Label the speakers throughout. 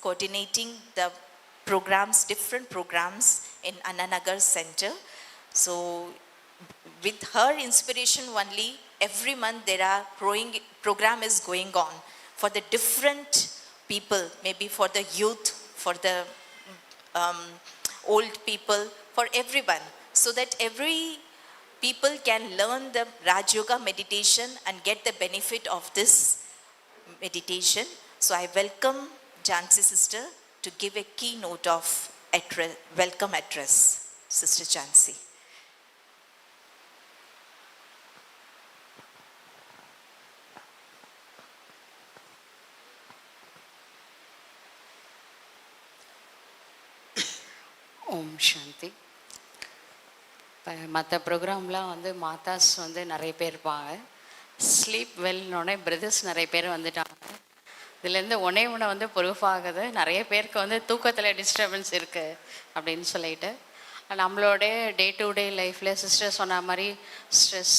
Speaker 1: coordinating the programs, different programs in Annanagar Center. So with her inspiration only, every month there are program is going on for the different people, maybe for the youth, for the old people, for everyone, so that every people can learn the Rajayoga meditation and get the benefit of this meditation. So I welcome Jansi sister to give a keynote of welcome address. Sister Jansi.
Speaker 2: ஓம் சாந்தி. இப்போ மற்ற ப்ரோக்ராம்லாம் வந்து மாதாஸ் வந்து நிறைய பேர் இருப்பாங்க. Sleep வெல்னோடனே brothers நிறைய பேர் வந்துட்டாங்க. இதுலேருந்து ஒன்றே வந்து ப்ரூஃப் ஆகுது, நிறைய பேருக்கு வந்து தூக்கத்தில் டிஸ்டர்பன்ஸ் இருக்குது அப்படின்னு சொல்லிட்டு. நம்மளோட டே டு டே லைஃப்பில் சிஸ்டர் சொன்ன மாதிரி ஸ்ட்ரெஸ்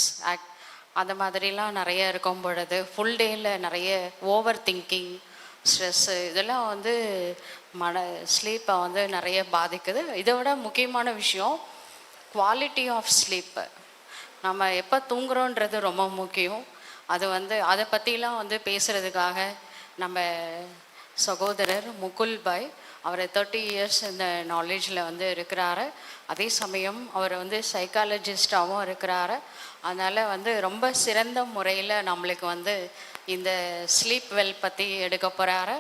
Speaker 2: அந்த மாதிரிலாம் நிறைய இருக்கும் பொழுது, ஃபுல் டேயில் நிறைய ஓவர் திங்கிங், ஸ்ட்ரெஸ்ஸு இதெல்லாம் வந்து ஸ்லீப்பை வந்து நிறைய பாதிக்குது. இதை விட முக்கியமான விஷயம் குவாலிட்டி ஆஃப் ஸ்லீப்பு. நம்ம எப்போ தூங்குறோன்றது ரொம்ப முக்கியம். அது வந்து அதை பற்றிலாம் வந்து பேசுகிறதுக்காக நம்ம சகோதரர் முகுல் பாய், அவர் 30 இயர்ஸ் இந்த நாலேஜில் வந்து இருக்கிறாரு. அதே சமயம் அவர் வந்து சைக்காலஜிஸ்டாகவும் இருக்கிறாரு. அதனால் வந்து ரொம்ப சிறந்த முறையில் நம்மளுக்கு வந்து இந்த ஸ்லீப் வெல் பற்றி எடுக்க போகிறாரு.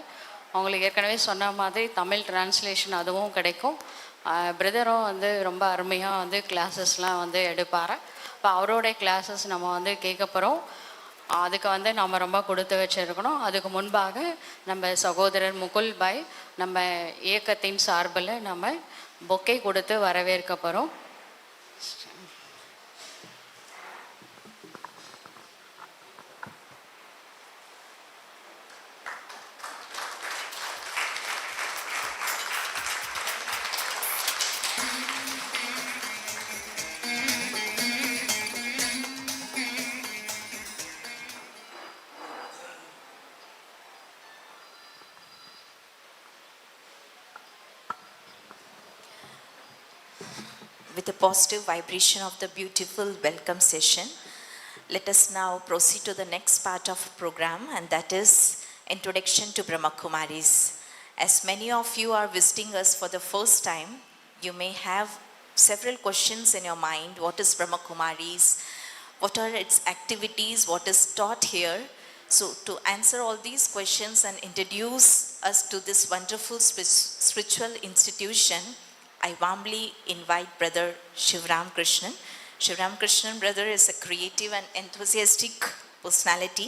Speaker 2: அவங்களுக்கு ஏற்கனவே சொன்ன மாதிரி தமிழ் டிரான்ஸ்லேஷன் அதுவும் கிடைக்கும். பிரதரும் வந்து ரொம்ப அருமையாக வந்து கிளாஸஸ்லாம் வந்து எடுப்பார். இப்போ அவரோடைய கிளாஸஸ் நம்ம வந்து கேட்க போகிறோம். அதுக்கு வந்து நம்ம ரொம்ப கொடுத்து வச்சுருக்கணும். அதுக்கு முன்பாக நம்ம சகோதரர் முகுல் பாய் நம்ம இயக்கத்தின் சார்பில் நம்ம பொக்கே கொடுத்து வரவேற்க போகிறோம்.
Speaker 1: With the positive vibration of the beautiful welcome session, let us now proceed to the next part of the program, and that is Introduction to Brahma Kumaris. As many of you are visiting us for the first time, you may have several questions in your mind. What is Brahma Kumaris? What are its activities? What is taught here? So to answer all these questions and introduce us to this wonderful spiritual institution, I warmly invite Brother Shivram Krishnan. Shivram Krishnan, brother, is a creative and enthusiastic personality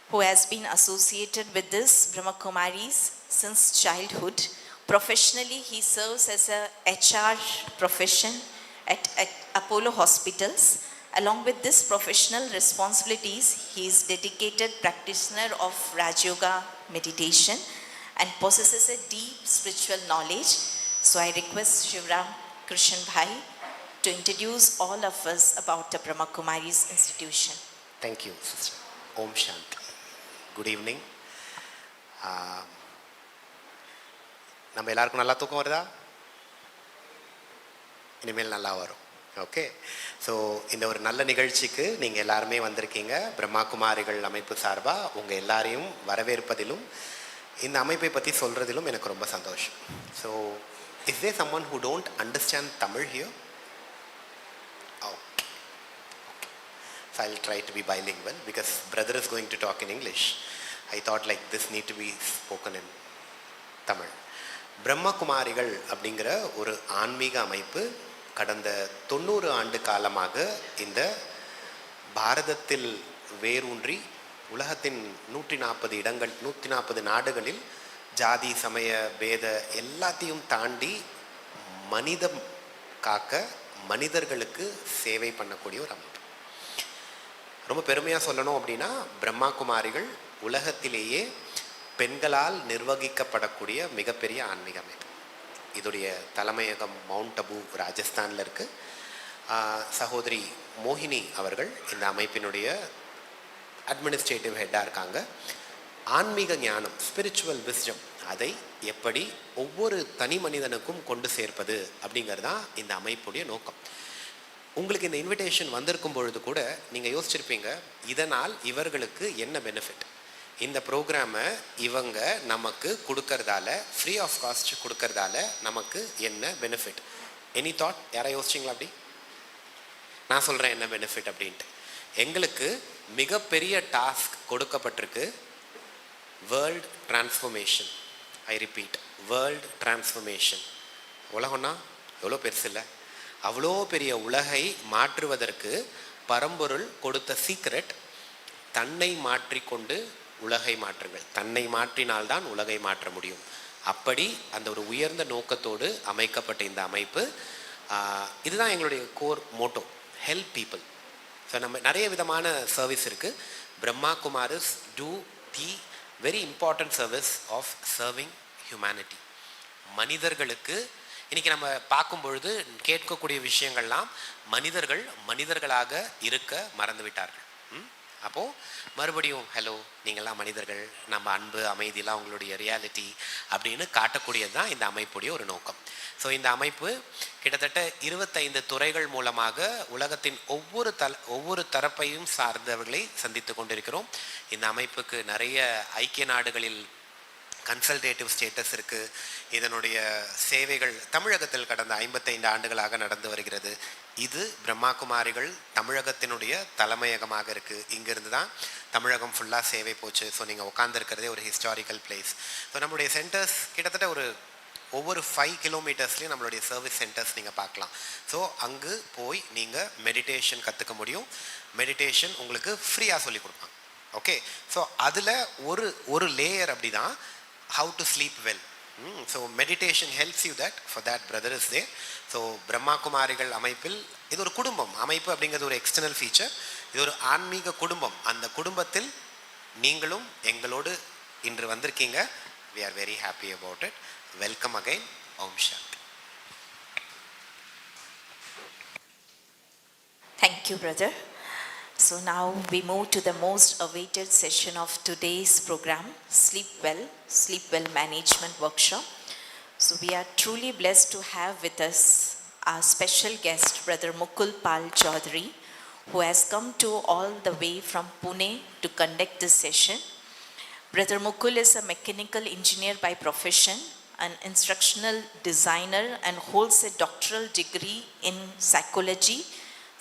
Speaker 1: who has been associated with this Brahma Kumaris since childhood. Professionally, he serves as a HR profession at Apollo Hospitals. Along with this professional responsibilities, he is dedicated practitioner of Rajayoga Meditation and possesses a deep spiritual knowledge. So I request Shivram Krishnan Bhai to introduce all of us about the Brahma Kumaris institution.
Speaker 3: Thank you, sister. Om Shanti. Good evening. நம்ம எல்லாருக்கும் நல்லா தூக்கம் வருதா? இனிமேல் நல்லா வரும். Okay. So இந்த ஒரு நல்ல நிகழ்ச்சிக்கு நீங்கள் எல்லாருமே வந்திருக்கீங்க. பிரம்மா குமாரிகள் அமைப்பு சார்பாக உங்கள் எல்லாரையும் வரவேற்பதிலும் இந்த அமைப்பை பற்றி சொல்கிறதிலும் எனக்கு ரொம்ப சந்தோஷம். So is there someone who don't understand Tamil here? Okay. So I'll try to be bilingual because brother is going to talk in English. I thought like this need to be spoken in Tamil. Brahma குமாரிகள் அப்படிங்கிற ஒரு ஆன்மீக அமைப்பு கடந்த 90 ஆண்டு காலமாக இந்த பாரதத்தில் வேரூன்றி உலகத்தின் 140 நாடுகளில் ஜாதி சமய பேத எல்லாத்தையும் தாண்டி மனிதம் காக்க மனிதர்களுக்கு சேவை பண்ணக்கூடிய ஒரு அமைப்பு. ரொம்ப பெருமையாக சொல்லணும் அப்படின்னா பிரம்மா குமாரிகள் உலகத்திலேயே பெண்களால் நிர்வகிக்கப்படக்கூடிய மிகப்பெரிய ஆன்மீக அமைப்பு. இதோடைய தலைமையகம் மவுண்ட் அபு ராஜஸ்தானில் இருக்குது. சகோதரி மோகினி அவர்கள் இந்த அமைப்பினுடைய அட்மினிஸ்ட்ரேட்டிவ் ஹெட்டாக இருக்காங்க. ஆன்மீக ஞானம், ஸ்பிரிச்சுவல் விஸ்டம் அதை எப்படி ஒவ்வொரு தனி மனிதனுக்கும் கொண்டு சேர்ப்பது அப்படிங்கிறது தான் இந்த அமைப்புடைய நோக்கம். உங்களுக்கு இந்த இன்விடேஷன் வந்திருக்கும் பொழுது கூட நீங்கள் யோசிச்சிருப்பீங்க, இதனால் இவர்களுக்கு என்ன பெனிஃபிட், இந்த ப்ரோக்ராமை இவங்க நமக்கு கொடுக்கறதால, ஃப்ரீ ஆஃப் காஸ்ட் கொடுக்கறதால நமக்கு என்ன பெனிஃபிட். Any thought? யாரை யோசிச்சிங்களா? அப்படி நான் சொல்கிறேன் என்ன பெனிஃபிட் அப்படின்ட்டு. எங்களுக்கு மிகப்பெரிய டாஸ்க் கொடுக்கப்பட்டிருக்கு, world transformation. I repeat, world transformation. உலகம்னா எவ்வளோ பெருசு இல்லை? அவ்வளோ பெரிய உலகை மாற்றுவதற்கு பரம்பொருள் கொடுத்த சீக்ரெட், தன்னை மாற்றிக்கொண்டு உலகை மாற்றுங்கள். தன்னை மாற்றினால்தான் உலகை மாற்ற முடியும். அப்படி அந்த ஒரு உயர்ந்த நோக்கத்தோடு அமைக்கப்பட்ட இந்த அமைப்பு, இதுதான் எங்களுடைய core motto, help people. So நம்ம நிறைய விதமான சர்வீஸ் இருக்குது. Brahma Kumaris do the very important service of serving humanity. மனிதர்களுக்கு இன்றைக்கி நம்ம பார்க்கும் பொழுது கேட்கக்கூடிய விஷயங்கள்லாம் மனிதர்கள் மனிதர்களாக இருக்க மறந்து விட்டார்கள். அப்போது மறுபடியும் ஹலோ, நீங்கள்லாம் மனிதர்கள், நம்ம அன்பு அமைதியெல்லாம் உங்களுடைய ரியாலிட்டி அப்படின்னு காட்டக்கூடியது தான் இந்த அமைப்புடைய ஒரு நோக்கம். ஸோ இந்த அமைப்பு கிட்டத்தட்ட 25 துறைகள் மூலமாக உலகத்தின் ஒவ்வொரு தரப்பையும் சார்ந்தவர்களை சந்தித்து கொண்டிருக்கிறோம். இந்த அமைப்புக்கு நிறைய ஐக்கிய நாடுகளில் கன்சல்டேட்டிவ் ஸ்டேட்டஸ் இருக்குது. இதனுடைய சேவைகள் தமிழகத்தில் கடந்த 55 ஆண்டுகளாக நடந்து வருகிறது. இது பிரம்மா குமாரிகள் தமிழகத்தினுடைய தலைமையகமாக இருக்குது. இங்கேருந்து தான் தமிழகம் ஃபுல்லாக சேவை போச்சு. ஸோ நீங்கள் உட்காந்துருக்கிறதே ஒரு ஹிஸ்டாரிக்கல் பிளேஸ். ஸோ நம்மளுடைய சென்டர்ஸ் கிட்டத்தட்ட ஒவ்வொரு 5 கிலோமீட்டர்ஸ்லேயும் நம்மளுடைய சர்வீஸ் சென்டர்ஸ் நீங்கள் பார்க்கலாம். ஸோ அங்கு போய் நீங்கள் மெடிடேஷன் கற்றுக்க முடியும். மெடிடேஷன் உங்களுக்கு ஃப்ரீயாக சொல்லி கொடுப்பாங்க. ஓகே, ஸோ அதில் ஒரு லேயர் அப்படி தான் how to sleep well. So meditation helps you that. For that brother is there. So Brahma குமாரிகள் அமைப்பில் இது ஒரு குடும்பம். அமைப்பு அப்படிங்கிறது ஒரு எக்ஸ்டர்னல் ஃபீச்சர். இது ஒரு ஆன்மீக குடும்பம். அந்த குடும்பத்தில் நீங்களும் எங்களோடு இன்று வந்திருக்கீங்க. We are very happy about it. Welcome again. Om Shanti.
Speaker 1: Thank you, brother. So now we move to the most awaited session of today's program, Sleep Well Management Workshop. So we are truly blessed to have with us our special guest, Brother Mukul Pal Chaudhary, who has come to all the way from Pune to conduct this session. Brother Mukul is a mechanical engineer by profession, an instructional designer, and holds a doctoral degree in psychology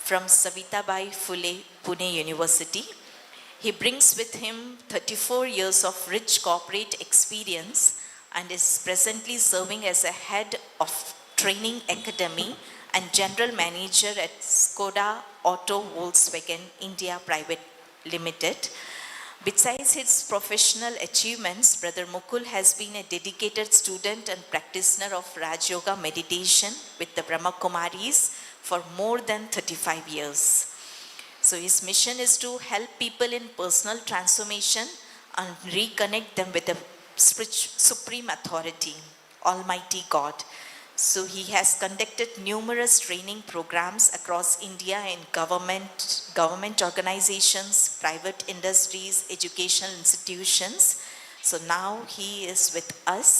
Speaker 1: from Savitabai Phule, Pune University. He brings with him 34 years of rich corporate experience and is presently serving as a head of training academy and general manager at Skoda Auto Volkswagen India Private Limited. Besides his professional achievements, Brother Mukul has been a dedicated student and practitioner of Rajayoga Meditation with the Brahma Kumaris for more than 35 years. So his mission is to help people in personal transformation and reconnect them with the supreme authority, Almighty God. So he has conducted numerous training programs across India in government organizations, private industries, educational institutions. So now he is with us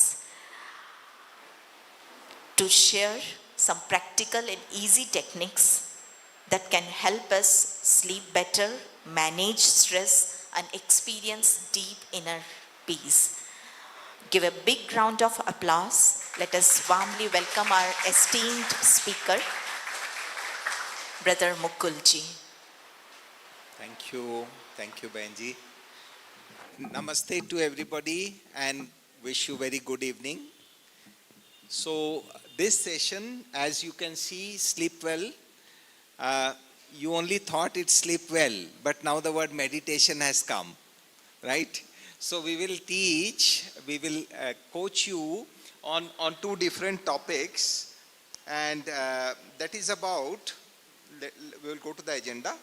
Speaker 1: to share some practical and easy techniques that can help us sleep better, manage stress, and experience deep inner peace. Give a big round of applause. Let us warmly welcome our esteemed speaker, Brother Mukul ji.
Speaker 4: Thank you, Bhaiji. Namaste to everybody and wish you very good evening. So this session, as you can see, sleep well. You only thought it's sleep well, but now the word meditation has come, right? So we will coach you on 2 different topics, and that is about, we will go to the agenda.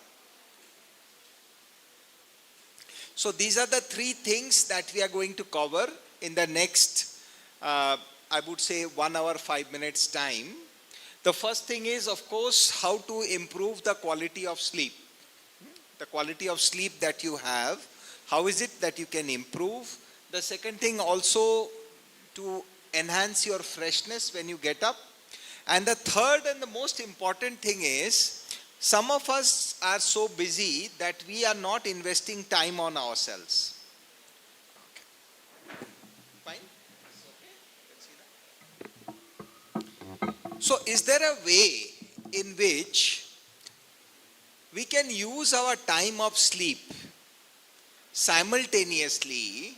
Speaker 4: So these are the 3 things that we are going to cover in the next I would say 1 hour 5 minutes time. The first thing is, of course, how to improve the quality of sleep. The quality of sleep that you have, how is it that you can improve? The second thing also, to enhance your freshness when you get up. And the third and the most important thing is, some of us are so busy that we are not investing time on ourselves. Okay. Fine? Okay. Let's see that. So is there a way in which we can use our time of sleep simultaneously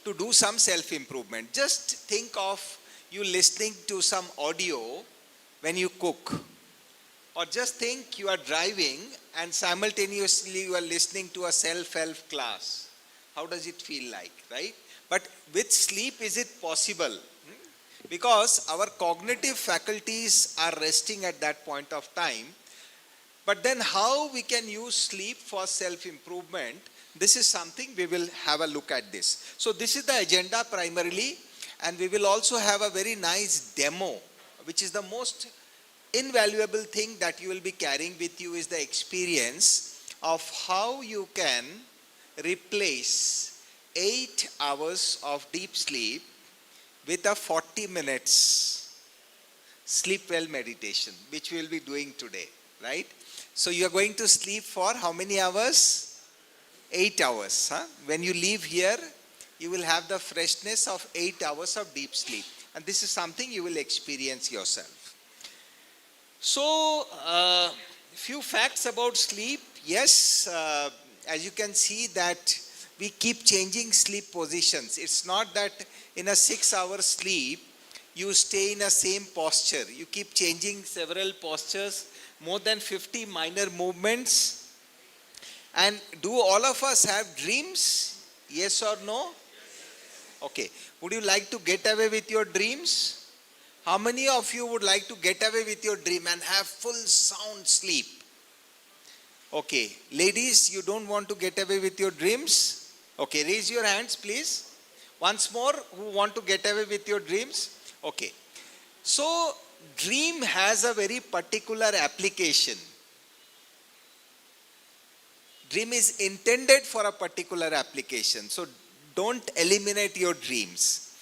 Speaker 4: to do some self-improvement? Just think of you listening to some audio when you cook. Or just think you are driving and simultaneously you are listening to a self-help class. How does it feel like, right? But with sleep, is it possible? Because our cognitive faculties are resting at that point of time. But then how we can use sleep for self-improvement, this is something we will have a look at this. So this is the agenda primarily, and we will also have a very nice demo, which is the most invaluable thing that you will be carrying with you, is the experience of how you can replace 8 hours of deep sleep with a 40 minutes sleep well meditation, which we will be doing today, right? So you are going to sleep for how many hours? 8 hours. When you leave here, you will have the freshness of 8 hours of deep sleep. And this is something you will experience yourself. So, few facts about sleep. Yes, as you can see that we keep changing sleep positions. It's not that in a 6-hour sleep, you stay in a same posture. You keep changing several postures, more than 50 minor movements. And do all of us have dreams? Yes or no? Okay. Would you like to get away with your dreams? How many of you would like to get away with your dream and have full sound sleep? Okay. Ladies, you don't want to get away with your dreams? Okay. Raise your hands, please. Once more, who want to get away with your dreams? Okay. So, dream has a very particular application. Dream is intended for a particular application. So, don't eliminate your dreams.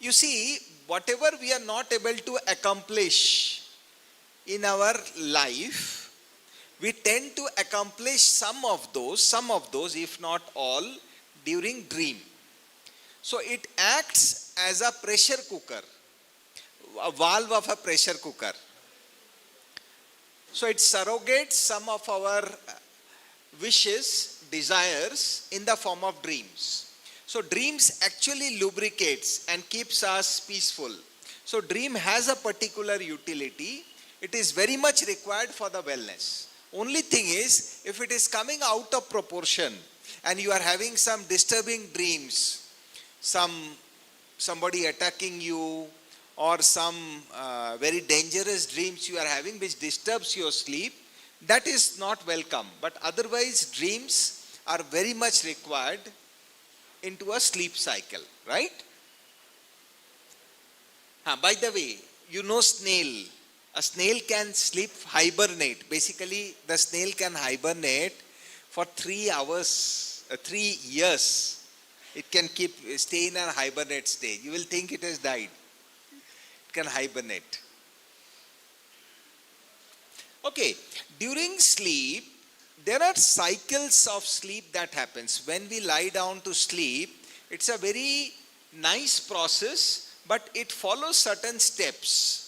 Speaker 4: You see, whatever we are not able to accomplish in our life, we tend to accomplish some of those, if not all, during dream. So it acts as a pressure cooker, a valve of a pressure cooker. So it surrogates some of our wishes, desires in the form of dreams. So dreams actually lubricates and keeps us peaceful. So dream has a particular utility. It is very much required for the wellness. Only thing is, if it is coming out of proportion and you are having some disturbing dreams, somebody attacking you, or some very dangerous dreams you are having which disturbs your sleep, that is not welcome. But otherwise, dreams are very much required into a sleep cycle, right? By the way, you know snail. A snail can sleep, hibernate. Basically, the snail can hibernate for 3 hours, 3 years. It can stay in a hibernate state. You will think it has died. It can hibernate. Okay, during sleep, there are cycles of sleep that happens. When we lie down to sleep, it's a very nice process, but it follows certain steps.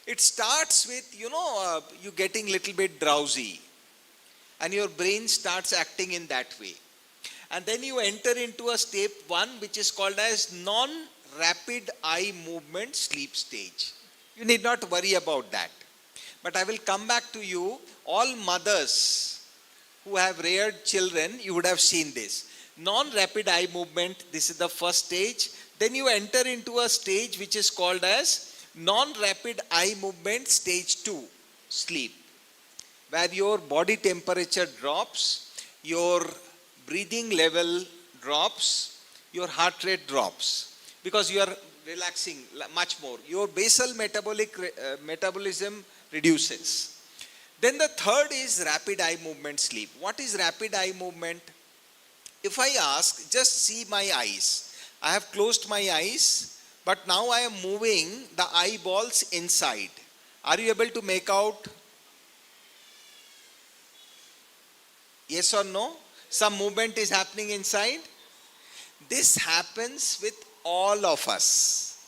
Speaker 4: It starts with, you getting little bit drowsy, and your brain starts acting in that way. And then you enter into a step 1, which is called as non-rapid eye movement sleep stage. You need not worry about that. But I will come back to you. All mothers who have reared children, you would have seen this. Non-rapid eye movement, this is the first stage. Then you enter into a stage which is called as non-rapid eye movement stage 2, sleep, where your body temperature drops, your breathing level drops, your heart rate drops, because you are relaxing much more. Your basal metabolism reduces. Then the third is rapid eye movement sleep. What is rapid eye movement? If I ask, just see my eyes. I have closed my eyes, but now I am moving the eyeballs inside. Are you able to make out? Yes or no? Some movement is happening inside. This happens with all of us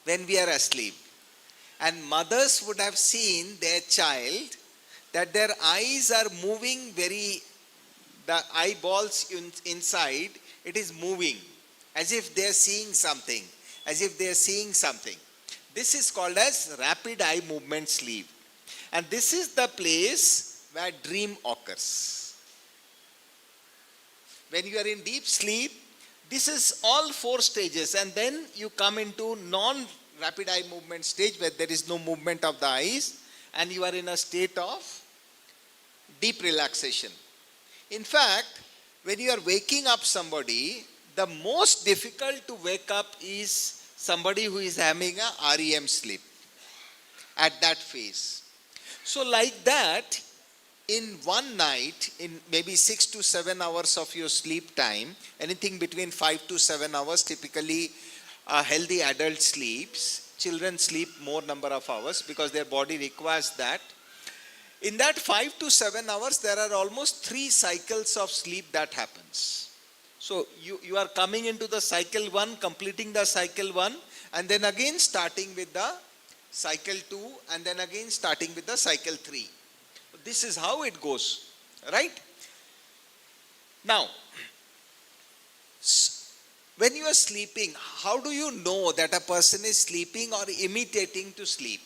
Speaker 4: when we are asleep. And mothers would have seen their child that their eyes are moving the eyeballs inside, it is moving as if they are seeing something, This is called as rapid eye movement sleep. And this is the place where dream occurs. When you are in deep sleep, this is all 4 stages, and then you come into non-rapid eye movement stage where there is no movement of the eyes and you are in a state of deep relaxation. In fact, when you are waking up somebody, the most difficult to wake up is somebody who is having a REM sleep at that phase. So like that, in one night, in maybe 6 to 7 hours of your sleep time, anything between 5 to 7 hours, typically a healthy adult sleeps. Children sleep more number of hours because their body requires that. In that 5 to 7 hours, there are almost 3 cycles of sleep that happens. So you are coming into the cycle 1, completing the cycle 1, and then again starting with the cycle 2, and then again starting with the cycle 3. This is how it goes, right? Now, when you are sleeping, how do you know that a person is sleeping or imitating to sleep?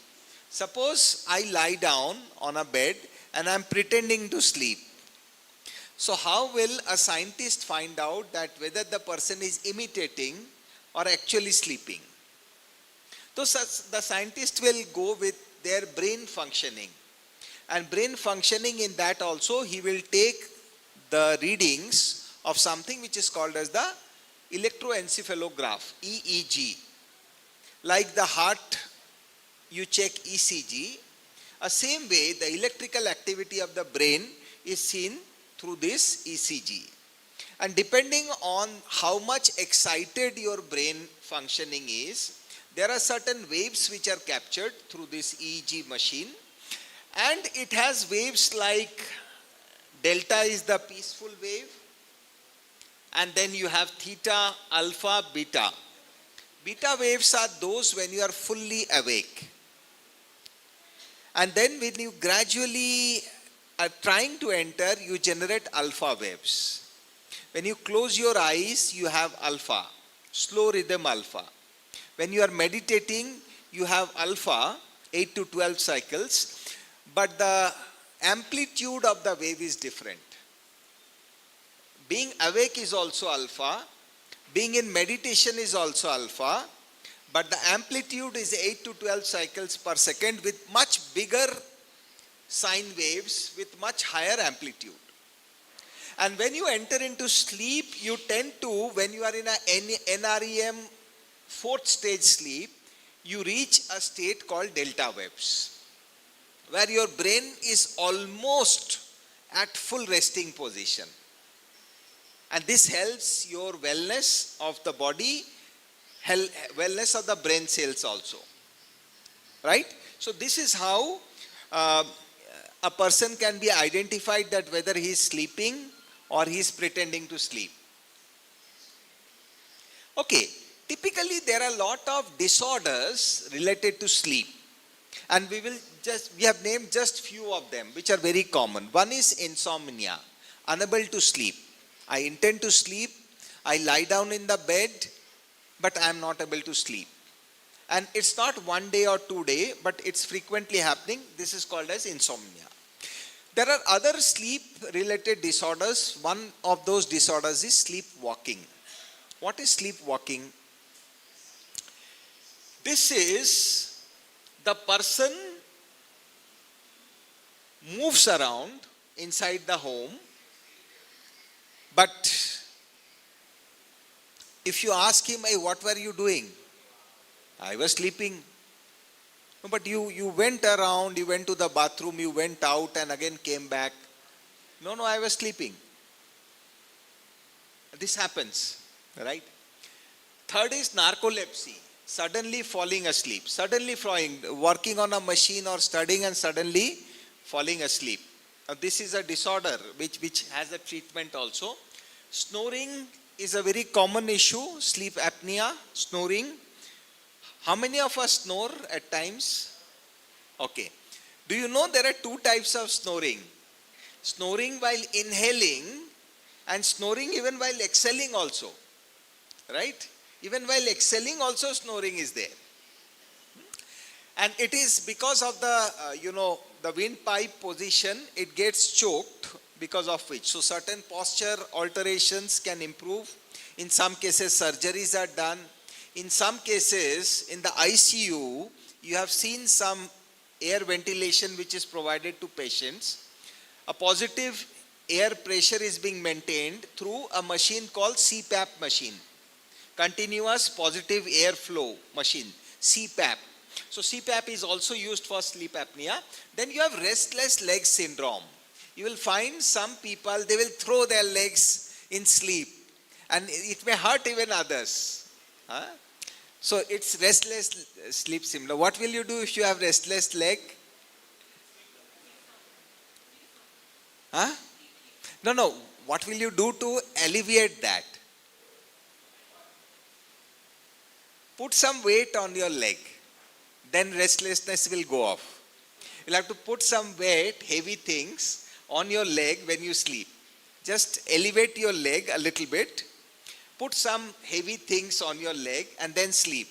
Speaker 4: Suppose I lie down on a bed and I am pretending to sleep. So how will a scientist find out that whether the person is imitating or actually sleeping? So the scientist will go with their brain functioning. And brain functioning, in that also he will take the readings of something which is called as the electroencephalograph, EEG. Like the heart, you check ECG. Same way, the electrical activity of the brain is seen through this ECG. And depending on how much excited your brain functioning is, there are certain waves which are captured through this EEG machine. And it has waves like delta is the peaceful wave, and then you have theta, alpha, beta. Beta waves are those when you are fully awake. And then when you gradually are trying to enter, you generate alpha waves. When you close your eyes, you have alpha, slow rhythm alpha. When you are meditating, you have alpha, 8 to 12 cycles. But the amplitude of the wave is different. Being awake is also alpha. Being in meditation is also alpha. But the amplitude is 8 to 12 cycles per second with much bigger sine waves with much higher amplitude. And when you enter into sleep, you tend to, when you are in a NREM 4th stage sleep, you reach a state called delta waves, where your brain is almost at full resting position. And this helps your wellness of the body, wellness of the brain cells also. Right? So this is how a person can be identified that whether he is sleeping or he is pretending to sleep. Okay, typically there are a lot of disorders related to sleep. And we have named just few of them which are very common. One is insomnia, unable to sleep. I intend to sleep, I lie down in the bed, but I am not able to sleep. And it's not 1 day or 2 days, but it's frequently happening. This is called as insomnia. There are other sleep related disorders. One of those disorders is sleepwalking. What is sleepwalking? This is the person moves around inside the home, but if you ask him, hey, what were you doing? I was sleeping. No, but you went around, you went to the bathroom, you went out and again came back. No, I was sleeping. This happens, right? Third is narcolepsy. suddenly falling asleep, suddenly working on a machine or studying and suddenly falling asleep. Now, this is a disorder which has a treatment also. Snoring is a very common issue, sleep apnea, snoring. How many of us snore at times? Okay. Do you know there are two types of snoring? Snoring while inhaling and snoring even while exhaling also. Right? Even while exhaling also snoring is there. And it is because of the, the windpipe position, it gets choked because of which. So certain posture alterations can improve. In some cases, surgeries are done. In some cases, in the ICU, you have seen some air ventilation which is provided to patients. A positive air pressure is being maintained through a machine called CPAP machine. Continuous positive airflow machine, CPAP. So CPAP is also used for sleep apnea. Then you have restless leg syndrome. You will find some people, they will throw their legs in sleep and it may hurt even others. So it's restless sleep syndrome. What will you do if you have restless leg? No. What will you do to alleviate that? Put some weight on your leg. Then restlessness will go off. You'll have to put some weight, heavy things on your leg when you sleep. Just elevate your leg a little bit. Put some heavy things on your leg and then sleep.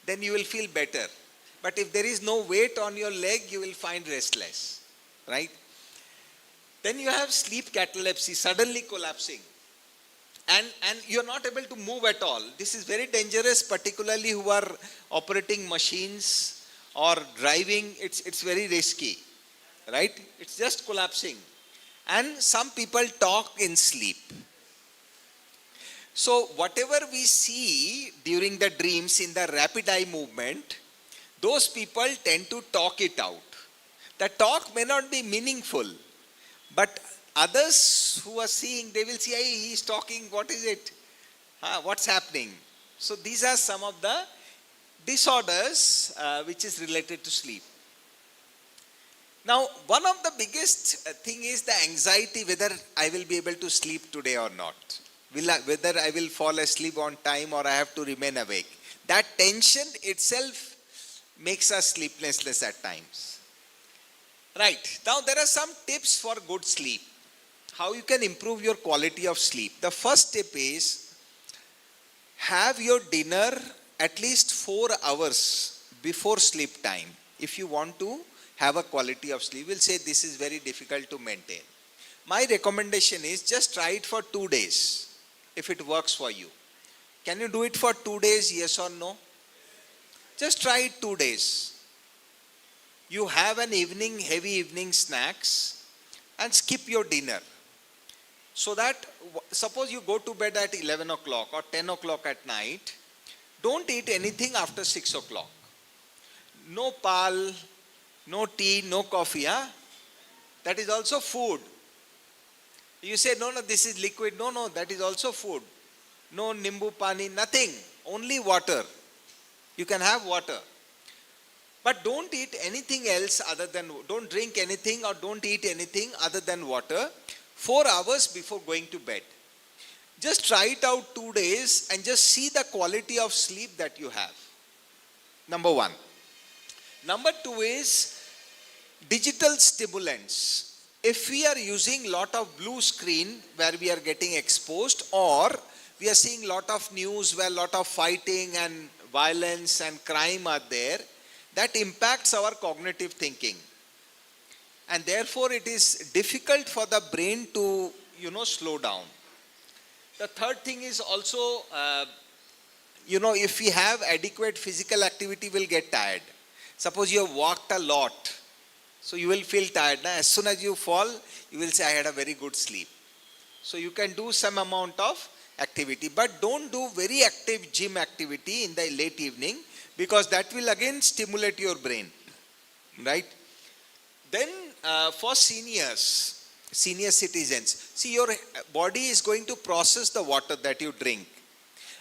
Speaker 4: Then you will feel better. But if there is no weight on your leg, you will find restless. Right? Then you have sleep catalepsy, suddenly collapsing. And you're not able to move at all. This is very dangerous, particularly who are operating machines or driving. It's very risky. Right? It's just collapsing. And some people talk in sleep. So whatever we see during the dreams in the rapid eye movement, those people tend to talk it out. The talk may not be meaningful, but others who are seeing, they will see, hey, he's talking, what is it? What's happening? So these are some of the disorders which is related to sleep. Now, one of the biggest thing is the anxiety whether I will be able to sleep today or not. Whether I will fall asleep on time or I have to remain awake. That tension itself makes us sleepless at times. Right. Now, there are some tips for good sleep. How you can improve your quality of sleep. The first tip is have your dinner at least 4 hours before sleep time. If you want to have a quality of sleep, we'll say this is very difficult to maintain. My recommendation is just try it for 2 days if it works for you. Can you do it for 2 days, yes or no? Just try it 2 days. You have an heavy evening snacks and skip your dinner. So that, suppose you go to bed at 11 o'clock or 10 o'clock at night, don't eat anything after 6 o'clock. No pal, no tea, no coffee. That is also food. You say, no, this is liquid. No, that is also food. No nimbu pani, nothing. Only water. You can have water. But don't eat anything else don't drink anything or don't eat anything other than water 4 hours before going to bed. Just try it out 2 days and just see the quality of sleep that you have. Number 1. Number 2 is digital stimulants. If we are using lot of blue screen where we are getting exposed, or we are seeing lot of news where lot of fighting and violence and crime are there, that impacts our cognitive thinking. And therefore it is difficult for the brain to, slow down. The third thing is also, if we have adequate physical activity, we'll get tired. Suppose you have walked a lot, so you will feel tired. As soon as you fall, you will say, I had a very good sleep. So you can do some amount of activity, but don't do very active gym activity in the late evening, because that will again stimulate your brain, right? Then for senior citizens, see, your body is going to process the water that you drink.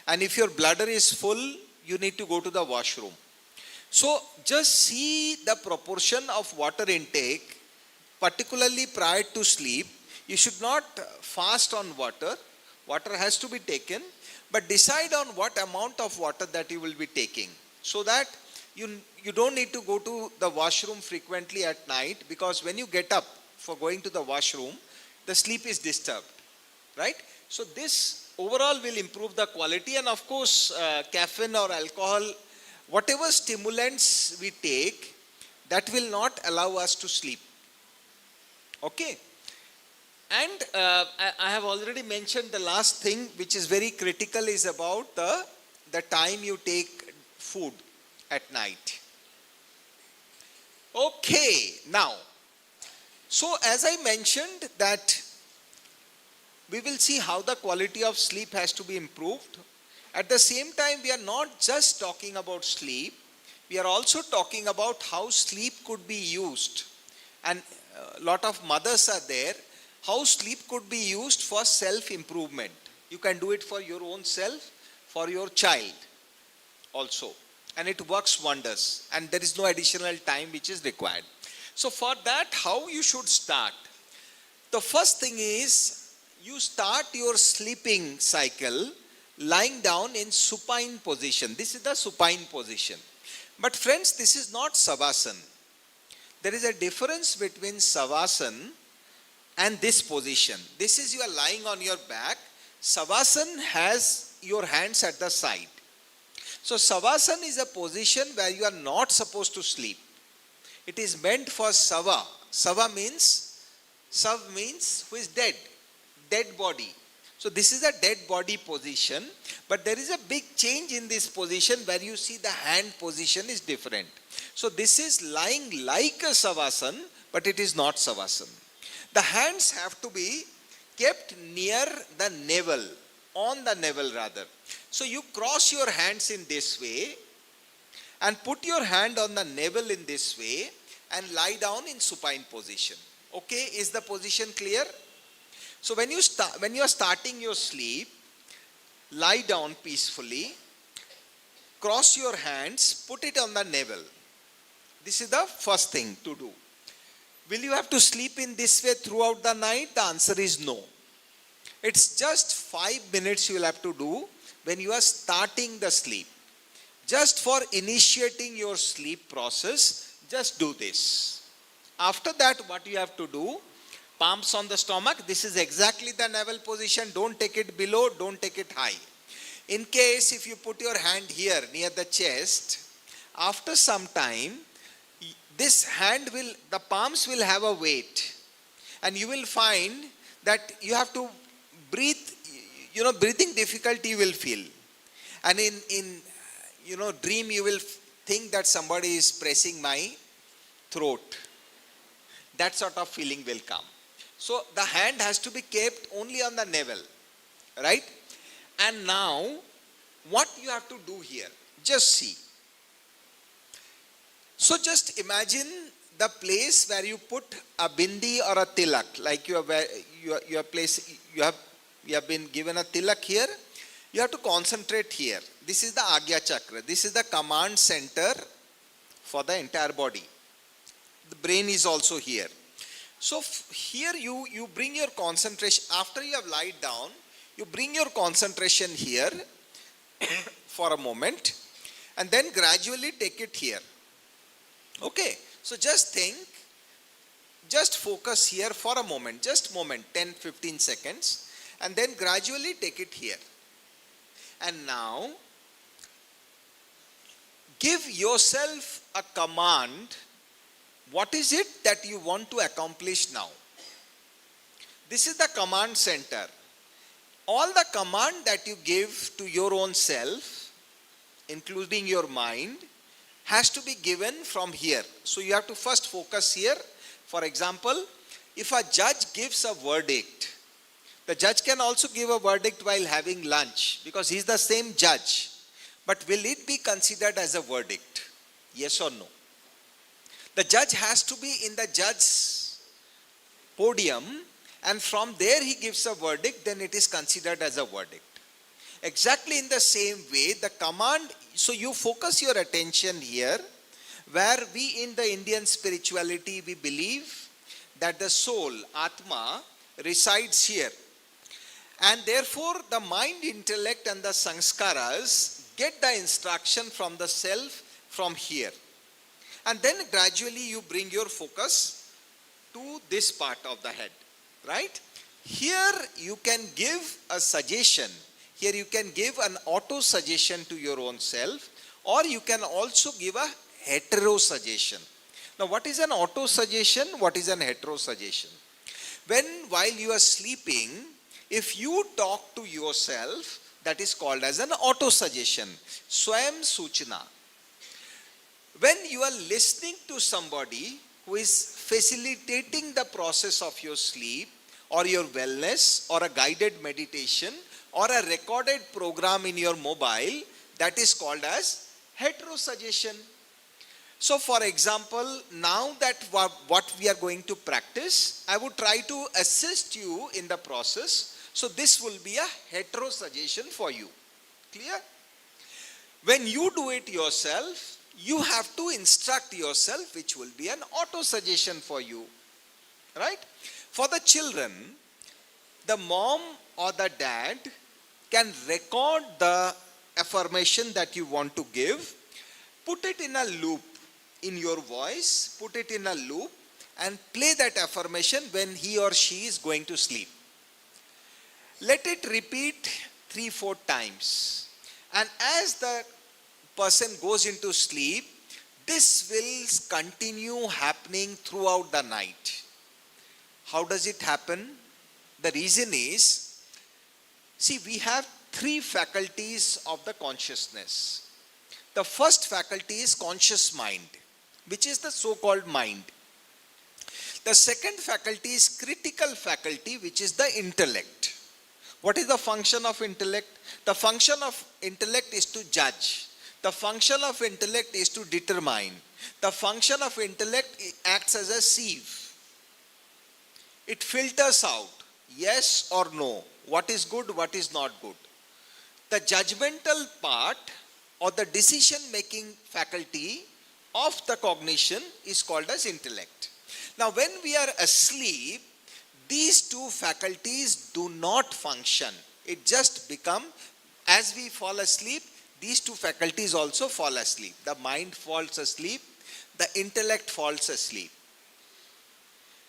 Speaker 4: And if your bladder is full, you need to go to the washroom. So just see the proportion of water intake, particularly prior to sleep. You should not fast on water. Water has to be taken, but decide on what amount of water that you will be taking, so that you don't need to go to the washroom frequently at night, because when you get up for going to the washroom, the sleep is disturbed, right? So this overall will improve the quality. And of course, caffeine or alcohol, whatever stimulants we take, that will not allow us to sleep. Okay? And I have already mentioned the last thing, which is very critical, is about the time you take food at night. Okay, now, so as I mentioned that we will see how the quality of sleep has to be improved. At the same time, we are not just talking about sleep, we are also talking about how sleep could be used. And a lot of mothers are there, how sleep could be used for self-improvement. You can do it for your own self, for your child also. And it works wonders. And there is no additional time which is required. So for that, how you should start? The first thing is, you start your sleeping cycle lying down in supine position. This is the supine position. But friends, this is not savasana. There is a difference between savasana and this position. This is you are lying on your back. Savasana has your hands at the side. So savasana is a position where you are not supposed to sleep. It is meant for sava. Sava means, sav means who is dead. Dead body. So this is a dead body position, but there is a big change in this position where you see the hand position is different. So this is lying like a savasana, but it is not savasana. The hands have to be kept near the navel, on the navel rather. So you cross your hands in this way and put your hand on the navel in this way and lie down in supine position. Okay, is the position clear? So when you are starting your sleep, lie down peacefully, cross your hands, put it on the navel. This is the first thing to do. Will you have to sleep in this way throughout the night? The answer is no. It's just 5 minutes you will have to do when you are starting the sleep. Just for initiating your sleep process, just do this. After that, what you have to do, palms on the stomach. This is exactly the navel position. Don't take it below, don't take it high. In case if you put your hand here near the chest, after some time, this hand will, the palms will have a weight. And you will find that you have to breathe, breathing difficulty you will feel. And in dream you will think that somebody is pressing my throat. That sort of feeling will come. So the hand has to be kept only on the navel, right? And now, what you have to do here, just see. So just imagine the place where you put a bindi or a tilak, like you have been given a tilak here. You have to concentrate here. This is the Agya Chakra. This is the command center for the entire body. The brain is also here. So here you bring your concentration, after you have lied down, you bring your concentration here for a moment and then gradually take it here. Okay, so just think, just focus here for a moment, just moment, 10-15 seconds, and then gradually take it here. And now, give yourself a command. What is it that you want to accomplish now? This is the command center. All the command that you give to your own self, including your mind, has to be given from here. So you have to first focus here. For example, if a judge gives a verdict, the judge can also give a verdict while having lunch because he is the same judge. But will it be considered as a verdict? Yes or no? The judge has to be in the judge's podium, and from there he gives a verdict, then it is considered as a verdict. Exactly in the same way, the command, so you focus your attention here, where we in the Indian spirituality, we believe that the soul, Atma, resides here. And therefore, the mind, intellect and the sanskaras get the instruction from the self from here. And then gradually you bring your focus to this part of the head, right? Here you can give a suggestion. Here you can give an auto suggestion to your own self, or you can also give a hetero suggestion. Now, what is an auto suggestion? What is an hetero suggestion? While you are sleeping, if you talk to yourself, that is called as an auto suggestion, Swayam Suchna. When you are listening to somebody who is facilitating the process of your sleep or your wellness or a guided meditation or a recorded program in your mobile, that is called as hetero suggestion. So for example, now that what we are going to practice, I would try to assist you in the process. So this will be a hetero suggestion for you. Clear? When you do it yourself, you have to instruct yourself, which will be an auto suggestion for you. Right? For the children, the mom or the dad can record the affirmation that you want to give, put it in a loop in your voice, put it in a loop and play that affirmation when he or she is going to sleep. Let it repeat 3-4 times. And as the person goes into sleep, this will continue happening throughout the night. How does it happen? The reason is, see, we have 3 faculties of the consciousness. The first faculty is conscious mind, which is the so-called mind. The second faculty is critical faculty, which is the intellect. What is the function of intellect? The function of intellect is to judge. The function of intellect is to determine. The function of intellect acts as a sieve. It filters out yes or no, what is good, what is not good. The judgmental part or the decision-making faculty of the cognition is called as intellect. Now, when we are asleep, these 2 faculties do not function. It just becomes, as we fall asleep, these 2 faculties also fall asleep. The mind falls asleep, the intellect falls asleep.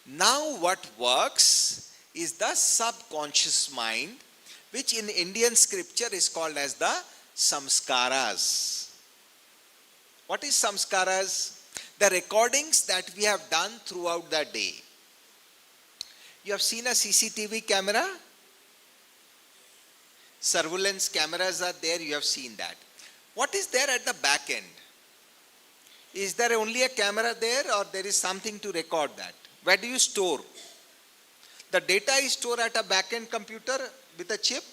Speaker 4: Now what works is the subconscious mind, which in Indian scripture is called as the samskaras. What is samskaras? The recordings that we have done throughout the day. You have seen a CCTV camera? Surveillance cameras are there, you have seen that. What is there at the back end? Is there only a camera there, or there is something to record that? Where do you store? The data is stored at a back-end computer with a chip.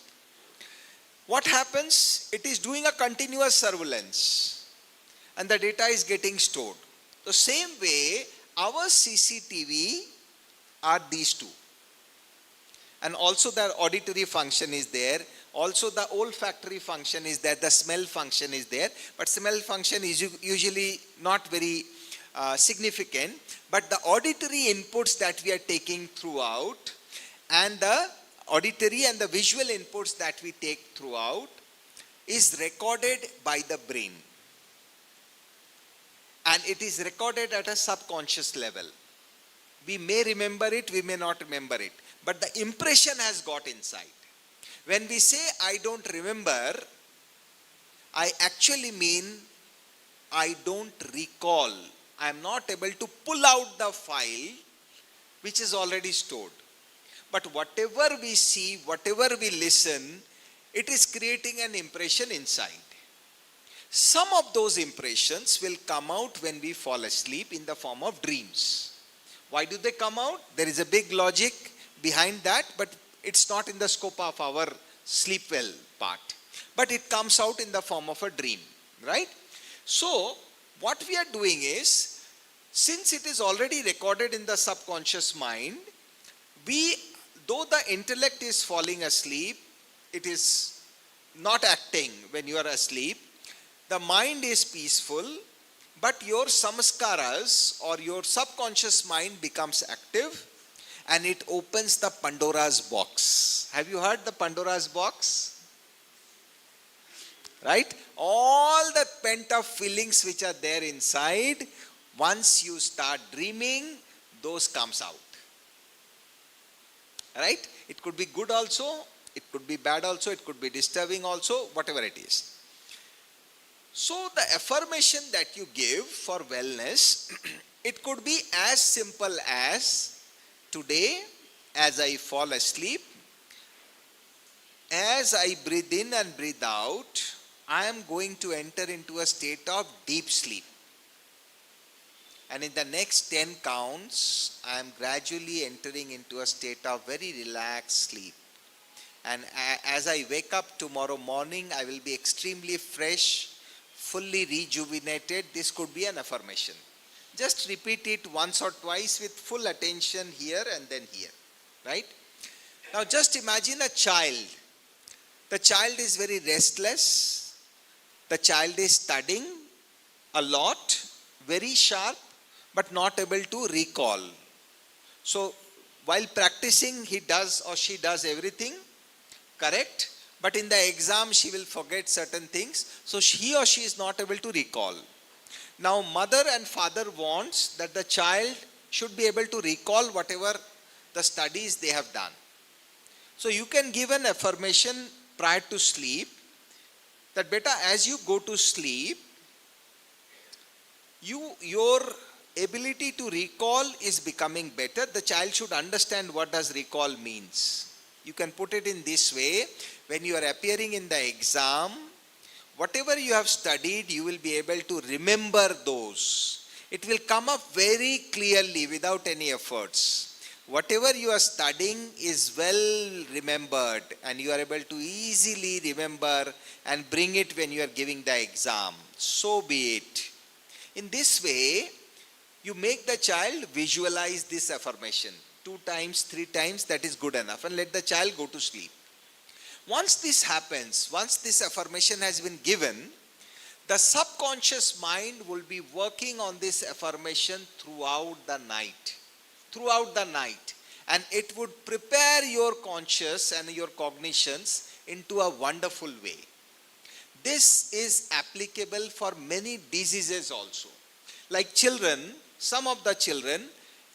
Speaker 4: What happens? It is doing a continuous surveillance and the data is getting stored. The same way, our CCTV are these 2. And also the auditory function is there. Also the olfactory function is there. The smell function is there. But smell function is usually not very significant. But the auditory inputs that we are taking throughout, and the auditory and the visual inputs that we take throughout is recorded by the brain. And it is recorded at a subconscious level. We may remember it, we may not remember it. But the impression has got inside. When we say, I don't remember, I actually mean, I don't recall. I am not able to pull out the file which is already stored. But whatever we see, whatever we listen, it is creating an impression inside. Some of those impressions will come out when we fall asleep in the form of dreams. Why do they come out? There is a big logic behind that, but it's not in the scope of our sleep well part. But it comes out in the form of a dream, right? So, what we are doing is, since it is already recorded in the subconscious mind, though the intellect is falling asleep, it is not acting when you are asleep, the mind is peaceful, but your samskaras or your subconscious mind becomes active and it opens the Pandora's box. Have you heard the Pandora's box? Right? All the pent up feelings which are there inside, once you start dreaming, those comes out. Right? It could be good also, it could be bad also, it could be disturbing also, whatever it is. So the affirmation that you give for wellness, it could be as simple as, today as I fall asleep, as I breathe in and breathe out, I am going to enter into a state of deep sleep. And in the next 10 counts, I am gradually entering into a state of very relaxed sleep. And as I wake up tomorrow morning, I will be extremely fresh, fully rejuvenated. This could be an affirmation. Just repeat it once or twice with full attention here and then here. Right? Now just imagine a child. The child is very restless. The child is studying a lot, very sharp, but not able to recall. So while practicing, he does or she does everything correct, but in the exam she will forget certain things, so he or she is not able to recall. Now mother and father wants that the child should be able to recall whatever the studies they have done. So you can give an affirmation prior to sleep that beta, as you go to sleep, your ability to recall is becoming better. The child should understand what does recall means. You can put it in this way: when you are appearing in the exam, whatever you have studied, you will be able to remember those. It will come up very clearly without any efforts. Whatever you are studying is well remembered and you are able to easily remember and bring it when you are giving the exam. So be it. In this way, you make the child visualize this affirmation 2 times, 3 times, that is good enough, and let the child go to sleep. Once this happens, once this affirmation has been given, the subconscious mind will be working on this affirmation throughout the night. And it would prepare your conscious and your cognitions into a wonderful way. This is applicable for many diseases also. Like children, some of the children,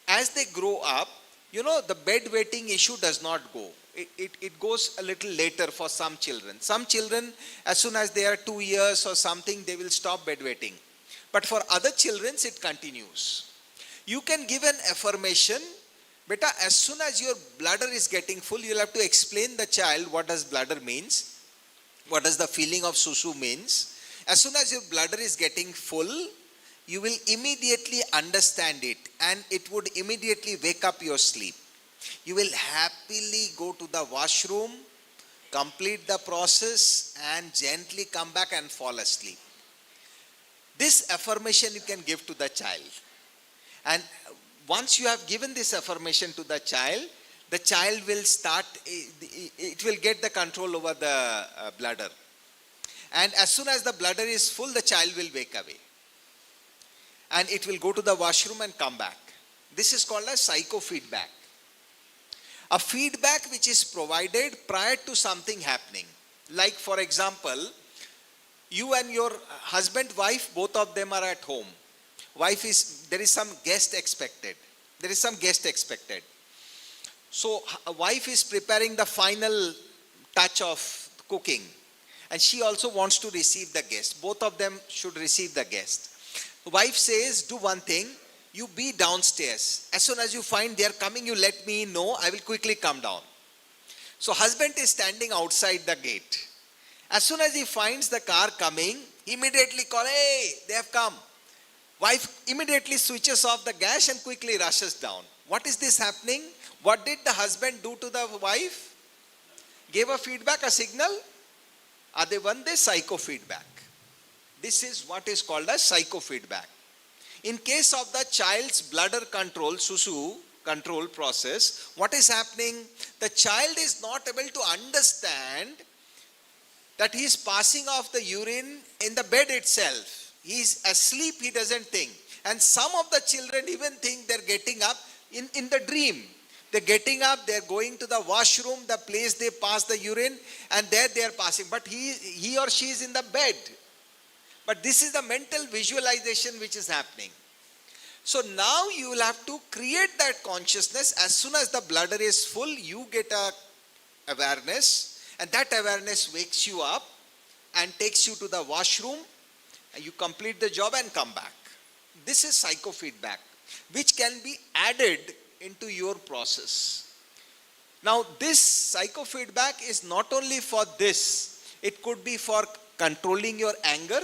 Speaker 4: as they grow up, the bedwetting issue does not go. It goes a little later for some children. Some children, as soon as they are 2 years or something, they will stop bedwetting. But for other children, it continues. You can give an affirmation, beta, as soon as your bladder is getting full, you'll have to explain the child what does bladder means, what does the feeling of susu means. As soon as your bladder is getting full, you will immediately understand it and it would immediately wake up your sleep. You will happily go to the washroom, complete the process and gently come back and fall asleep. This affirmation you can give to the child. And once you have given this affirmation to the child will start, it will get the control over the bladder. And as soon as the bladder is full, the child will wake away. And it will go to the washroom and come back. This is called as psychofeedback. A feedback which is provided prior to something happening. Like for example, you and your husband, wife, both of them are at home. There is some guest expected. So a wife is preparing the final touch of cooking. And she also wants to receive the guest. Both of them should receive the guest. The wife says, do one thing, you be downstairs. As soon as you find they are coming, you let me know, I will quickly come down. So husband is standing outside the gate. As soon as he finds the car coming, he immediately calls, hey, they have come. Wife immediately switches off the gas and quickly rushes down. What is this happening? What did the husband do to the wife? Gave a feedback, a signal? Adevande psychofeedback. This is what is called as psychofeedback. In case of the child's bladder control, susu control process, what is happening? The child is not able to understand that he is passing off the urine in the bed itself. He is asleep, he doesn't think. And some of the children even think they're getting up in the dream. They're getting up, they're going to the washroom, the place they pass the urine, and there they are passing. But he or she is in the bed. But this is the mental visualization which is happening. So now you will have to create that consciousness. As soon as the bladder is full, you get a awareness, and that awareness wakes you up and takes you to the washroom, and you complete the job and come back. This is psychofeedback, which can be added into your process. Now this psychofeedback is not only for this, it could be for controlling your anger.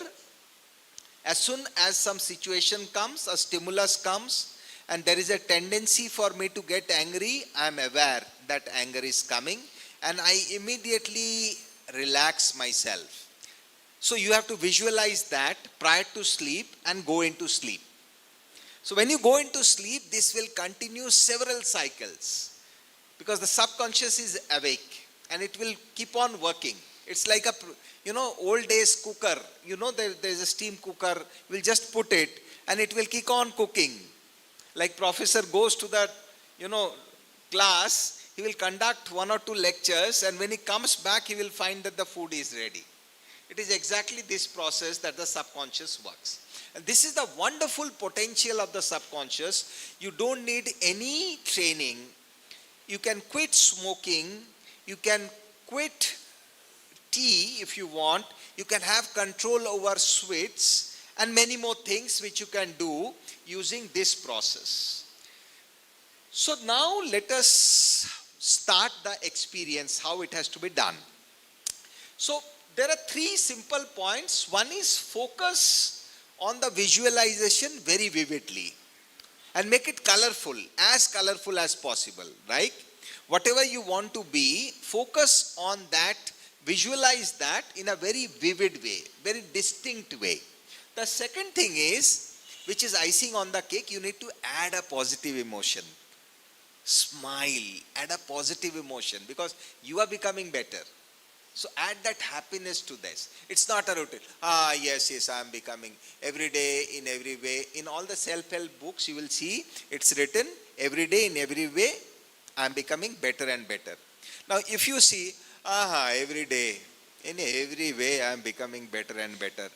Speaker 4: As soon as some situation comes, a stimulus comes, and there is a tendency for me to get angry, I am aware that anger is coming, and I immediately relax myself. So you have to visualize that prior to sleep and go into sleep. So when you go into sleep, this will continue several cycles, because the subconscious is awake and it will keep on working. It's like old days cooker. There's a steam cooker. We'll just put it and it will keep on cooking. Like professor goes to that, class, he will conduct 1 or 2 lectures, and when he comes back, he will find that the food is ready. It is exactly this process that the subconscious works. And this is the wonderful potential of the subconscious. You don't need any training. You can quit smoking. You can quit tea if you want. You can have control over sweets and many more things which you can do using this process. So now let us start the experience, how it has to be done. So there are 3 simple points. One is focus on the visualization very vividly and make it colorful as possible, right? Whatever you want to be, focus on that, visualize that in a very vivid way, very distinct way. The second thing is, which is icing on the cake, you need to add a positive emotion. Smile, add a positive emotion, because you are becoming better. So add that happiness to this. It's not a routine. Yes, I am becoming every day, in every way. In all the self-help books, you will see it's written every day, in every way, I am becoming better and better. Now, if you see, every day, in every way, I am becoming better and better.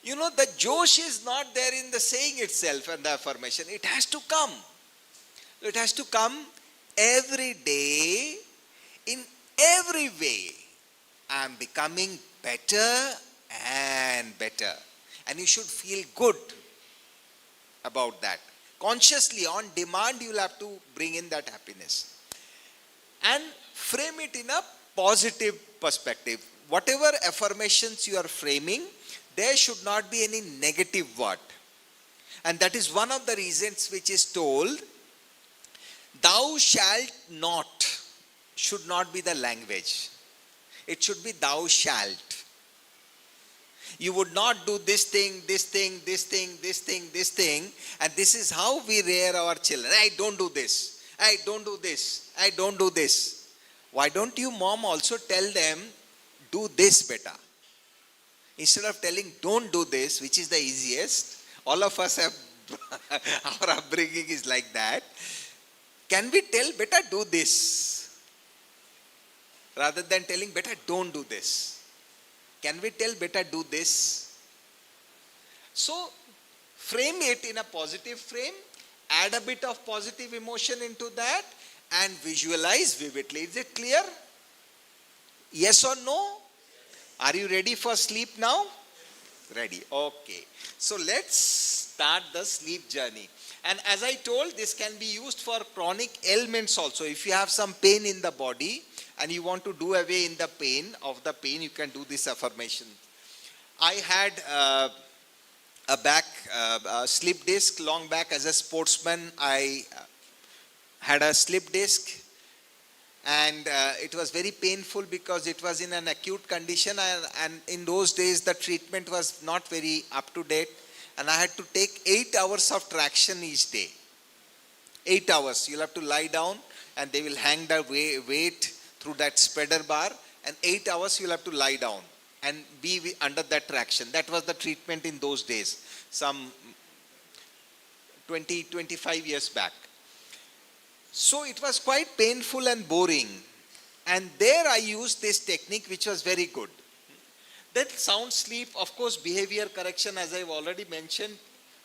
Speaker 4: The Josh is not there in the saying itself and the affirmation. It has to come. It has to come every day, in every way. I am becoming better and better. And you should feel good about that. Consciously, on demand, you will have to bring in that happiness. And frame it in a positive perspective. Whatever affirmations you are framing, there should not be any negative word. And that is one of the reasons which is told, thou shalt not, should not be the language. It should be thou shalt. You would not do this thing, this thing, this thing, this thing, this thing. And this is how we rear our children. I don't do this. I don't do this. I don't do this. Why don't you, mom, also tell them, do this better? Instead of telling, don't do this, which is the easiest. All of us have, our upbringing is like that. Can we tell, better do this? Rather than telling, better don't do this. Can we tell, better do this? So, frame it in a positive frame, add a bit of positive emotion into that, and visualize vividly. Is it clear? Yes or no? Are you ready for sleep now? Ready. Okay. So, let's start the sleep journey. And as I told, this can be used for chronic ailments also. If you have some pain in the body, and you want to do away in the pain, you can do this affirmation. I had a slip disc long back as a sportsman. I had a slip disc, and it was very painful because it was in an acute condition, and in those days the treatment was not very up to date, and I had to take 8 hours of traction each day. 8 hours. You'll have to lie down and they will hang the weight through that spreader bar, and 8 hours you'll have to lie down and be under that traction. That was the treatment in those days, some 25 years back. So it was quite painful and boring. And there I used this technique which was very good. Then sound sleep, of course, behavior correction, as I've already mentioned,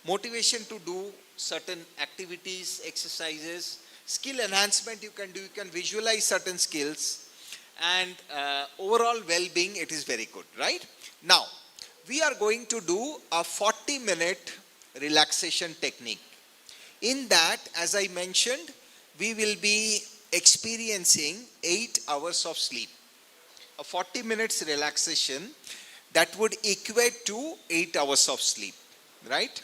Speaker 4: motivation to do certain activities, exercises, skill enhancement you can do, you can visualize certain skills, and overall well-being, it is very good, right? Now, we are going to do a 40-minute relaxation technique. In that, as I mentioned, we will be experiencing 8 hours of sleep. A 40 minutes relaxation, that would equate to 8 hours of sleep, right?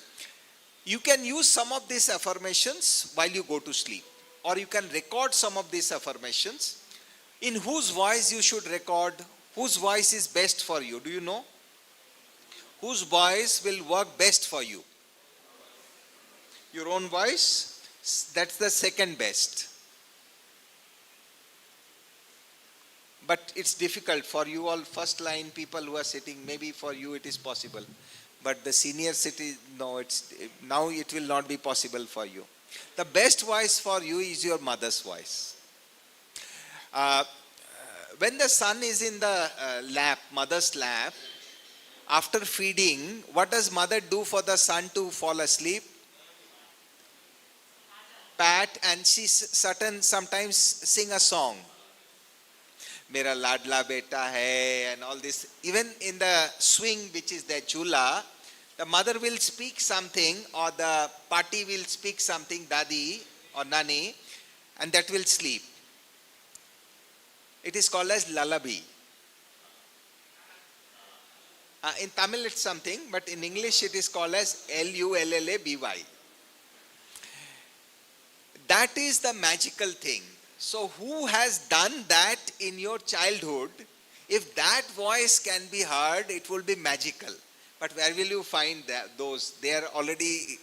Speaker 4: You can use some of these affirmations while you go to sleep, or you can record some of these affirmations. In whose voice you should record? Whose voice is best for you? Do you know? Whose voice will work best for you? Your own voice? That's the second best. But it's difficult for you all first line people who are sitting. Maybe for you it is possible. But the senior city, no, now it will not be possible for you. The best voice for you is your mother's voice. When the son is in the lap, mother's lap, after feeding, what does mother do for the son to fall asleep? Pat, and she sometimes sing a song. Mera ladla beta hai, and all this. Even in the swing, which is the chula, the mother will speak something, or the party will speak something, dadi or nani, and that will sleep. It is called as lullaby. In Tamil it's something, but in English it is called as Lullaby. That is the magical thing. So who has done that in your childhood? If that voice can be heard, it will be magical. But where will you find those? They are already...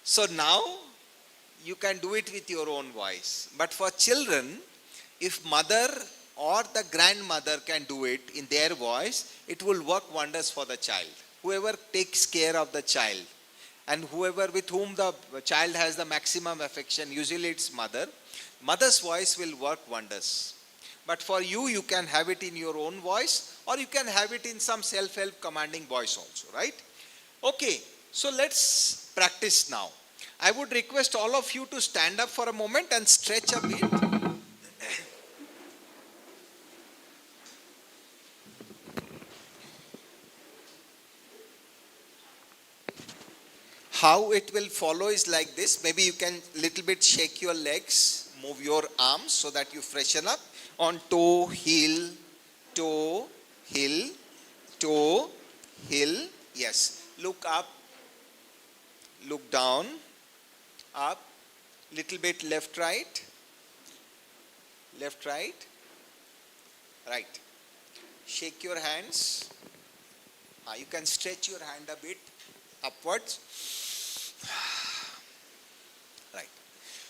Speaker 4: So now, you can do it with your own voice. But for children, if mother or the grandmother can do it in their voice, it will work wonders for the child. Whoever takes care of the child, and whoever with whom the child has the maximum affection, usually it's mother. Mother's voice will work wonders. But for you, you can have it in your own voice, or you can have it in some self-help commanding voice also, right? Okay, so let's practice now. I would request all of you to stand up for a moment and stretch a bit. How it will follow is like this. Maybe you can little bit shake your legs, move your arms so that you freshen up. On toe, heel, toe, heel, toe, heel. Yes. Look up, look down, up, little bit left, right, right. Shake your hands. You can stretch your hand a bit upwards. Right.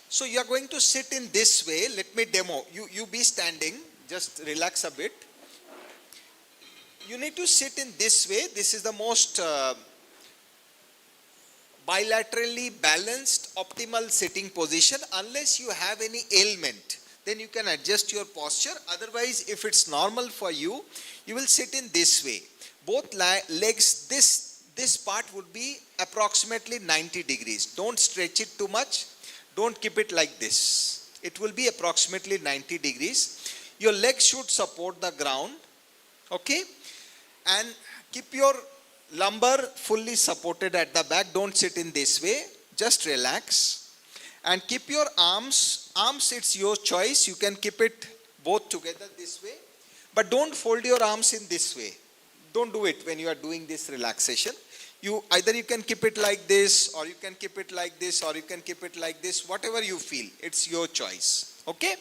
Speaker 4: So you are going to sit in this way. Let me demo. You be standing. Just relax a bit. You need to sit in this way. This is the most bilaterally balanced, optimal sitting position. Unless you have any ailment, then you can adjust your posture. Otherwise, if it's normal for you, you will sit in this way. Both legs, this part would be approximately 90 degrees. Don't stretch it too much. Don't keep it like this. It will be approximately 90 degrees. Your legs should support the ground. Okay? And keep your lumbar fully supported at the back. Don't sit in this way. Just relax. And keep your arms. Arms, it's your choice. You can keep it both together this way. But don't fold your arms in this way. Don't do it when you are doing this relaxation. Either you can keep it like this, or you can keep it like this, or you can keep it like this, whatever you feel. It's your choice. Okay?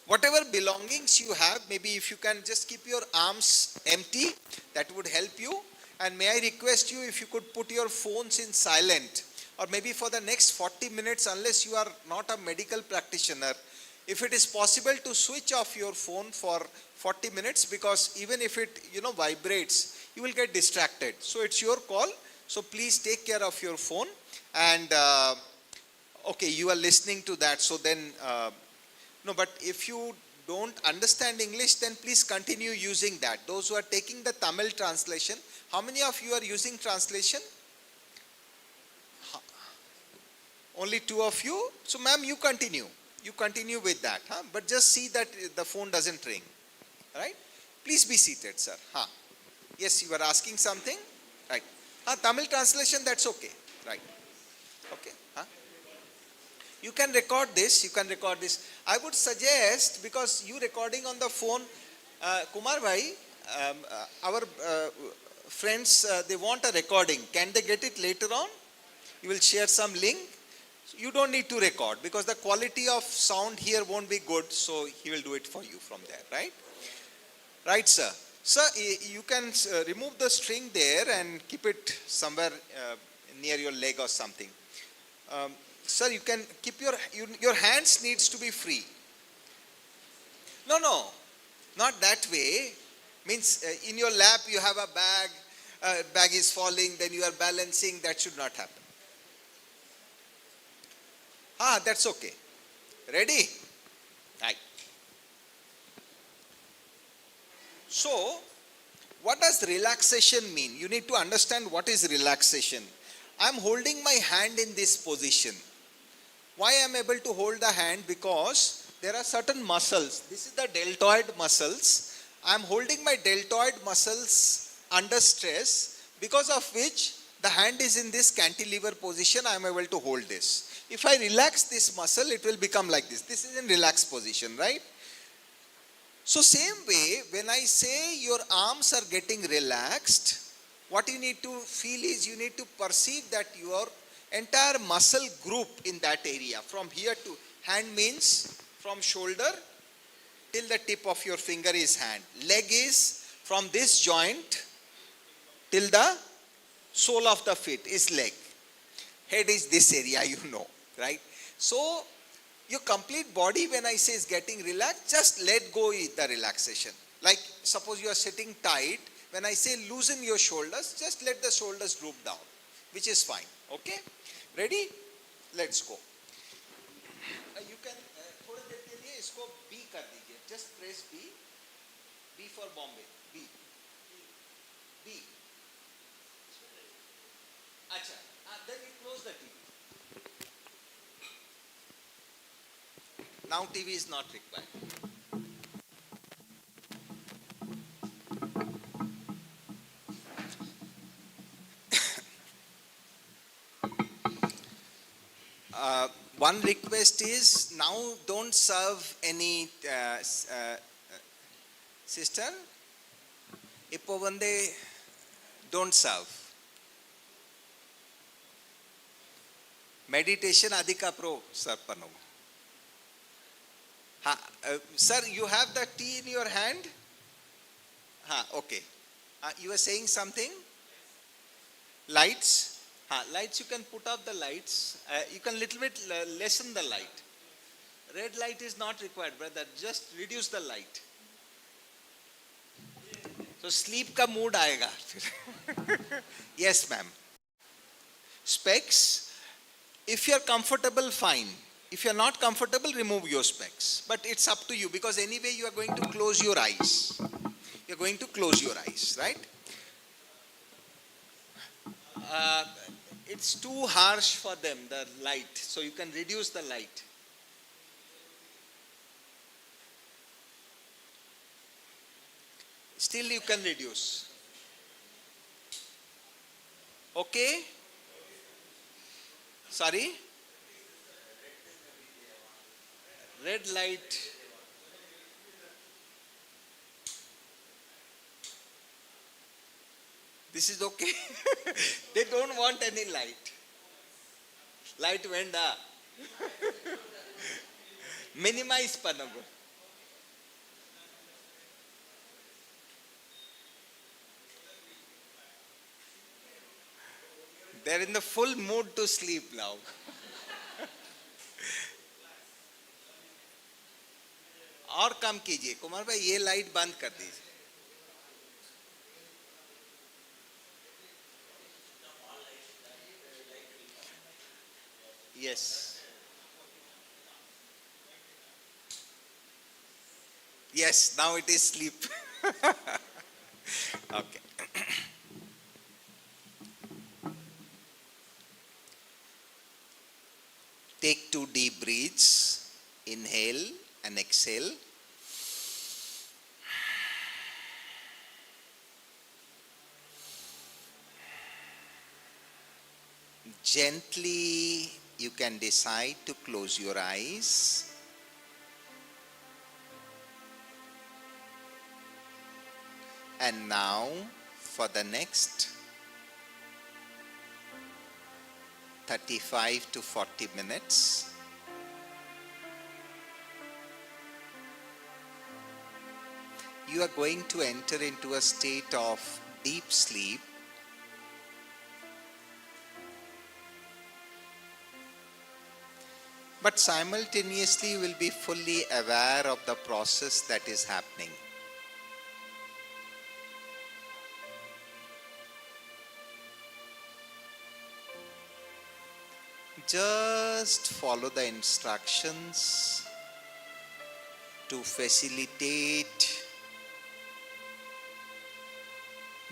Speaker 4: Whatever belongings you have, maybe if you can just keep your arms empty, that would help you. And may I request you, if you could put your phones in silent, or maybe for the next 40 minutes, unless you are not a medical practitioner, if it is possible to switch off your phone for 40 minutes, because even if it vibrates, you will get distracted. So it's your call. So please take care of your phone. And okay, you are listening to that. So then, no, but if you don't understand English, then please continue using that. Those who are taking the Tamil translation, how many of you are using translation? Only 2 of you. So ma'am, you continue. You continue with that. Huh? But just see that the phone doesn't ring. Right? Please be seated, sir. Huh? Yes, you were asking something? Right. Tamil translation, that's okay. Right. Okay. Huh? You can record this. You can record this. I would suggest, because you recording on the phone, Kumar Bhai, our friends, they want a recording. Can they get it later on? You will share some link. You don't need to record, because the quality of sound here won't be good. So he will do it for you from there, right? Right, sir. Sir, you can remove the string there and keep it somewhere near your leg or something. Sir, you can keep your hands needs to be free. No, not that way. Means in your lap you have a bag, bag is falling, then you are balancing. That should not happen. That's okay. Ready? Right. So, what does relaxation mean? You need to understand what is relaxation. I am holding my hand in this position. Why I am able to hold the hand? Because there are certain muscles. This is the deltoid muscles. I am holding my deltoid muscles under stress, because of which the hand is in this cantilever position. I am able to hold this. If I relax this muscle, it will become like this. This is in relaxed position, right? So same way, when I say your arms are getting relaxed, what you need to feel is you need to perceive that your entire muscle group in that area, from here to hand, means from shoulder till the tip of your finger is hand. Leg is from this joint till the sole of the feet is leg. Head is this area, right? So your complete body, when I say is getting relaxed, just let go is the relaxation. Like suppose you are sitting tight, when I say loosen your shoulders, just let the shoulders droop down, which is fine. Okay? Ready? Let's go. You can थोड़ी देर के लिए इसको B कर दीजिए. Just press B. B for Bombay. B. B. अच्छा. Then you close the TV. Now TV is not required. One request is, now don't serve any sister. Ipo vande don't serve. Meditation adhika pro sir pano. Sir, you have the tea in your hand? Okay. You were saying something? Lights? Lights, you can put up the lights. You can little bit lessen the light. Red light is not required, brother. Just reduce the light. So sleep ka mood aayega. Yes, ma'am. Specs. If you are comfortable, fine. If you are not comfortable, remove your specs. But it's up to you, because anyway you are going to close your eyes. You are going to close your eyes, right? It's too harsh for them, the light. So you can reduce the light. Still you can reduce. Okay? Sorry? Red light. This is okay. They don't want any light. Light venda. Minimize panago. They're in the full mood to sleep now. और कम कीजिए कुमार भाई, ये light बंद कर दीजिए. Yes. Yes, now it is sleep. Okay. Take 2 deep breaths. Inhale and exhale. Gently, you can decide to close your eyes. And now, for the next 35 to 40 minutes, you are going to enter into a state of deep sleep. But simultaneously, you will be fully aware of the process that is happening. Just follow the instructions to facilitate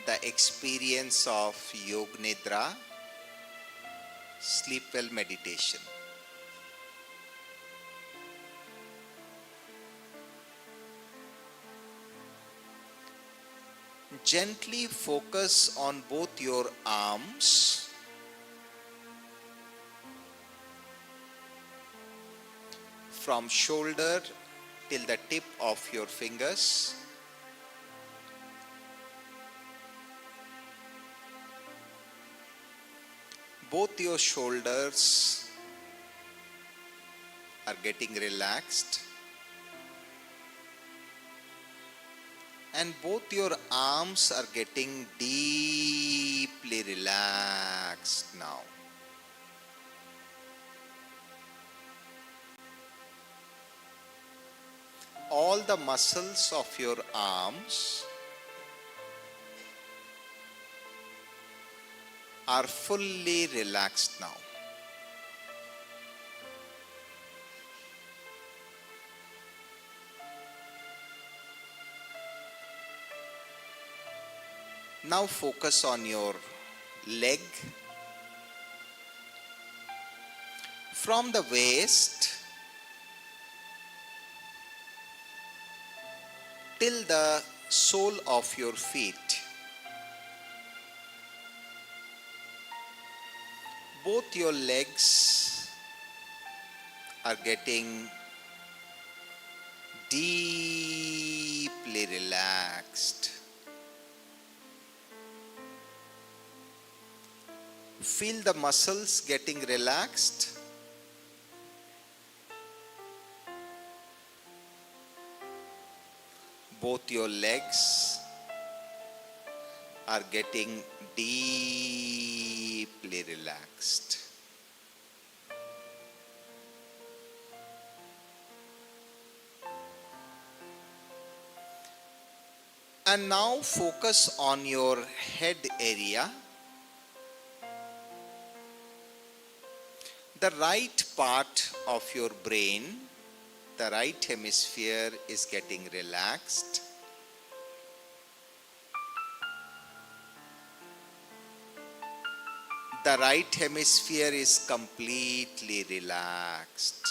Speaker 4: the experience of Yoga Nidra, sleep well meditation. Gently focus on both your arms from shoulder till the tip of your fingers. Both your shoulders are getting relaxed, and both your arms are getting deeply relaxed now. All the muscles of your arms are fully relaxed now. Now focus on your leg. From the waist till the sole of your feet. Both your legs are getting deeply relaxed. Feel the muscles getting relaxed. Both your legs are getting deeply relaxed. And now focus on your head area. The right part of your brain, the right hemisphere, is getting relaxed. The right hemisphere is completely relaxed.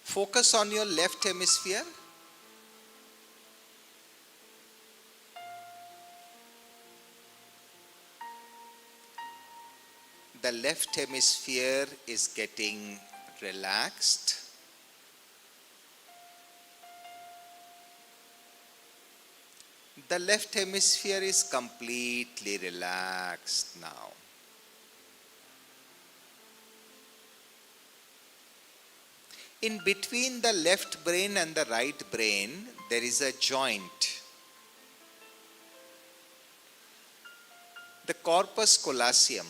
Speaker 4: Focus on your left hemisphere. The left hemisphere is getting relaxed. The left hemisphere is completely relaxed now. In between the left brain and the right brain, there is a joint. The corpus callosum.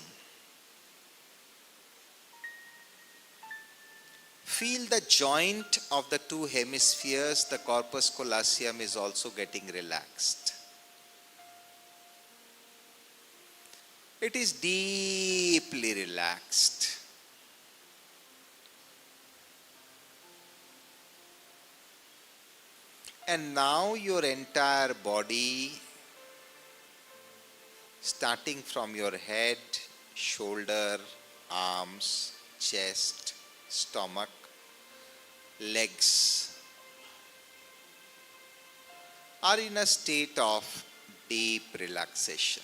Speaker 4: Feel the joint of the two hemispheres, the corpus callosum is also getting relaxed. It is deeply relaxed. And now your entire body, starting from your head, shoulder, arms, chest, stomach, legs, are in a state of deep relaxation.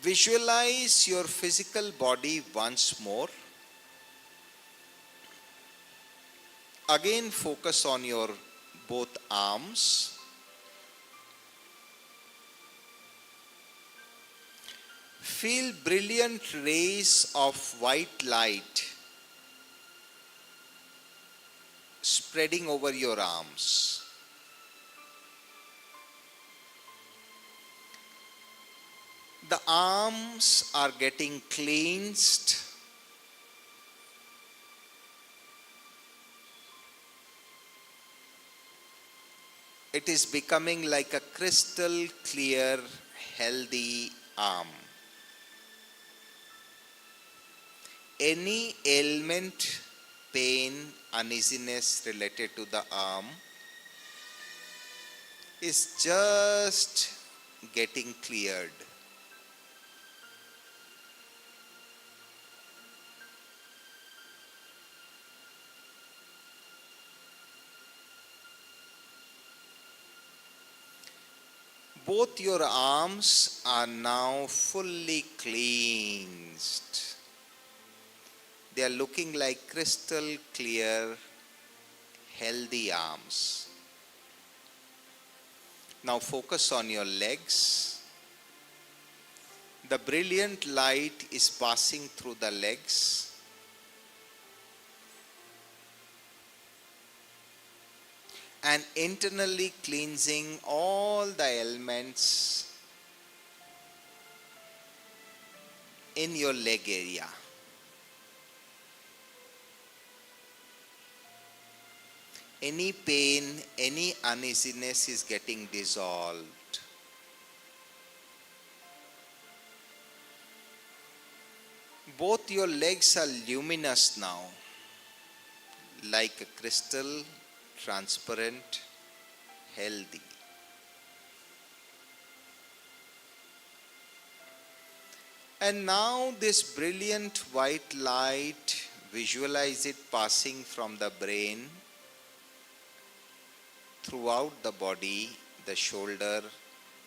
Speaker 4: Visualize your physical body once more. Again, focus on your both arms. Feel brilliant rays of white light spreading over your arms. The arms are getting cleansed. It is becoming like a crystal clear, healthy arm. Any ailment, pain, uneasiness related to the arm is just getting cleared. Both your arms are now fully cleansed. They are looking like crystal clear, healthy arms. Now focus on your legs. The brilliant light is passing through the legs. And internally cleansing all the ailments in your leg area. Any pain, any uneasiness is getting dissolved. Both your legs are luminous now, like a crystal, transparent, healthy. And now this brilliant white light, visualize it passing from the brain throughout the body, the shoulder,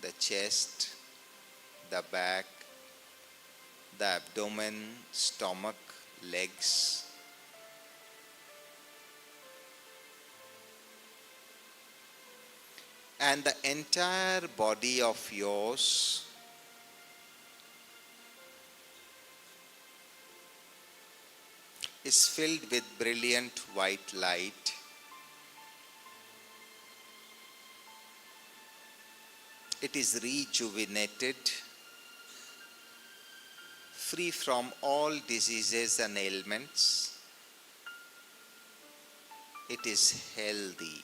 Speaker 4: the chest, the back, the abdomen, stomach, legs. And the entire body of yours is filled with brilliant white light. It is rejuvenated, free from all diseases and ailments. It is healthy.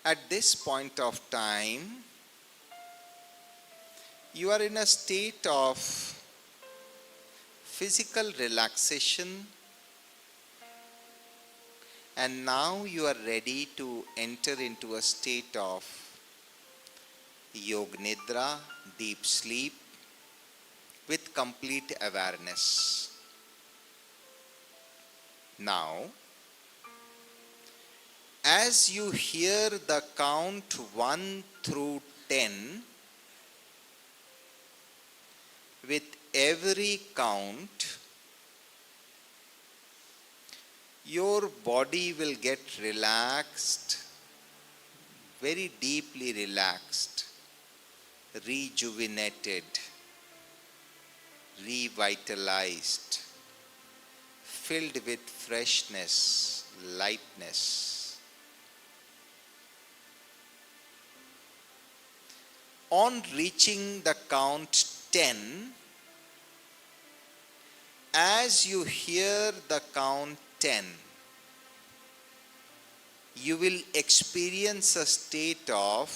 Speaker 4: At this point of time, you are in a state of physical relaxation, and now you are ready to enter into a state of Yog Nidra, deep sleep, with complete awareness. Now, as you hear the count 1 through 10, with every count, your body will get relaxed, very deeply relaxed, rejuvenated, revitalized, filled with freshness, lightness. On reaching the count 10, as you hear the count 10, you will experience a state of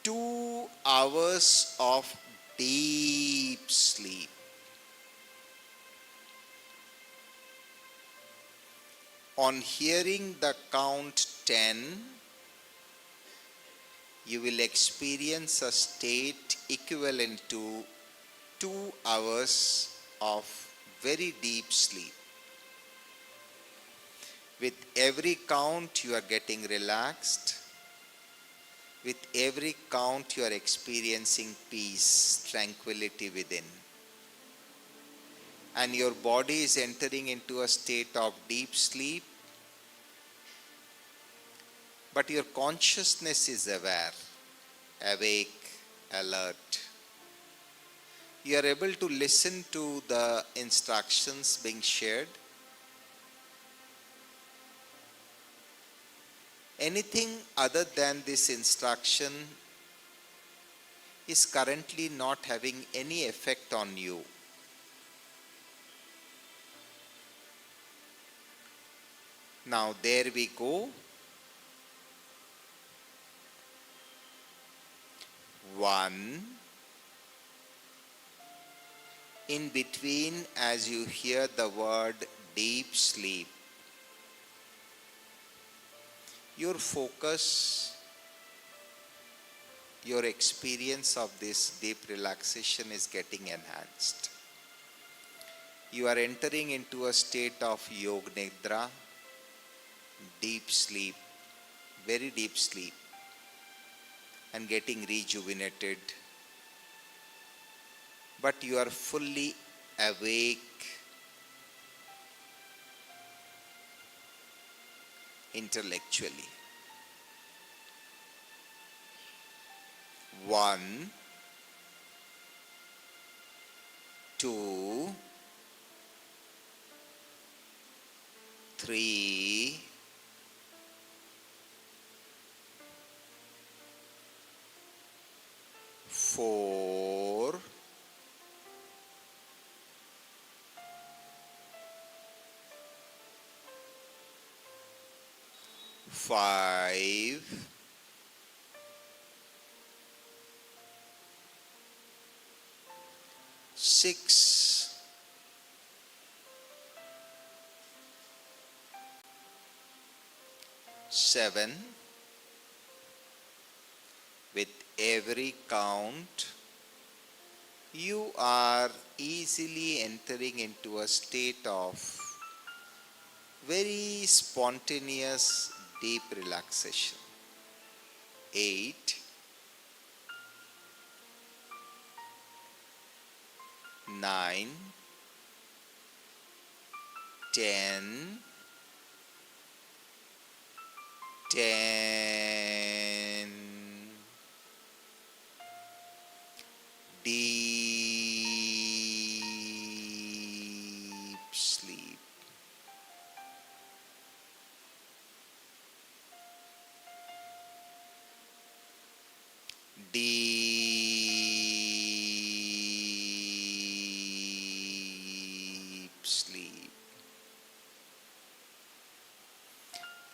Speaker 4: 2 hours of deep sleep. On hearing the count 10, you will experience a state equivalent to 2 hours of very deep sleep. With every count, you are getting relaxed. With every count, you are experiencing peace, tranquility within. And your body is entering into a state of deep sleep, but your consciousness is aware, awake, alert. You are able to listen to the instructions being shared. Anything other than this instruction is currently not having any effect on you. Now there we go. 1. In between, as you hear the word deep sleep, your focus, your experience of this deep relaxation is getting enhanced. You are entering into a state of Yoga Nidra, deep sleep, very deep sleep, and getting rejuvenated. But you are fully awake intellectually. 1, 2, 3, 4, 5, 6, 7. With every count, you are easily entering into a state of very spontaneous deep relaxation. 8, 9, 10, 10. Deep sleep. Deep sleep.